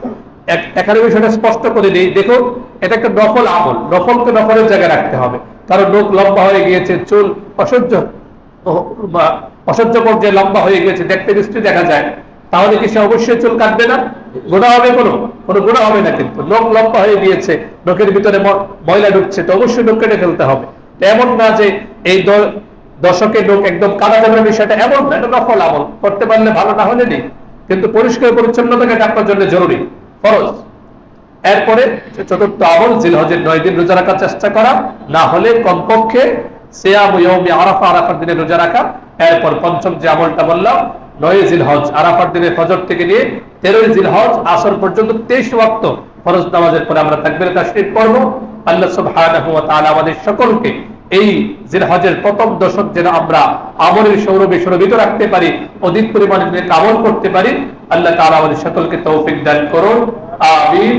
[SPEAKER 1] এখানে বিষয়টা স্পষ্ট করে দিই, দেখো এটা একটা নফল আমল, নফলকে নফলের জায়গায় রাখতে হবে। কারণ নখ লম্বা হয়ে গিয়েছে, চুল অসহ্য পর্যায়ে লম্বা হয়ে গিয়েছে, দেখতে বিশ্রী দেখা যায়, তাহলে কি সে অবশ্যই চুল কাটবে না? গুনাহ হবে? কোনো গুনাহ হবে না। কিন্তু নখ লম্বা হয়ে গিয়েছে, নখের ভিতরে ময়লা ঢুকছে, তো অবশ্যই নখ কেটে ফেলতে হবে। এমন না যে এই দশকে নখ একদম কাটা যাবে বিষয়টা, এমন না। এটা নফল আমল, করতে পারলে ভালো, না হলে নেই। কিন্তু পরিষ্কার পরিচ্ছন্নতাকে আপনার জন্য জরুরি, ফরজ। এরপরে চতুর্থ আমল জিলহজের 9 দিন রোজা রাখার চেষ্টা করা, না হলে কমপক্ষে সিয়াম ইয়াউমি আরাফা, আরাফার দিনে রোজা রাখা। এরপর পঞ্চম যে আমলটা বললাম 9 জিলহজ, আরাফার দিনে ফজর থেকে নিয়ে 13 জিলহজ আসর পর্যন্ত 23 ওয়াক্ত ফরজ নামাজের পরে আমরা তাকবীরে তাশরিক পড়ব। আল্লাহ সুবহানাহু ওয়া তাআলা আমাদের সকলকে এই জিলহজের প্রথম দশক যেন আমরা আমলের সৌরভে সুরভিত রাখতে পারি, অধিক পরিমাণে আমল করতে পারি। আল্লাহ তাআলা আমাদের সকলকে তৌফিক দান করুন, আমিন।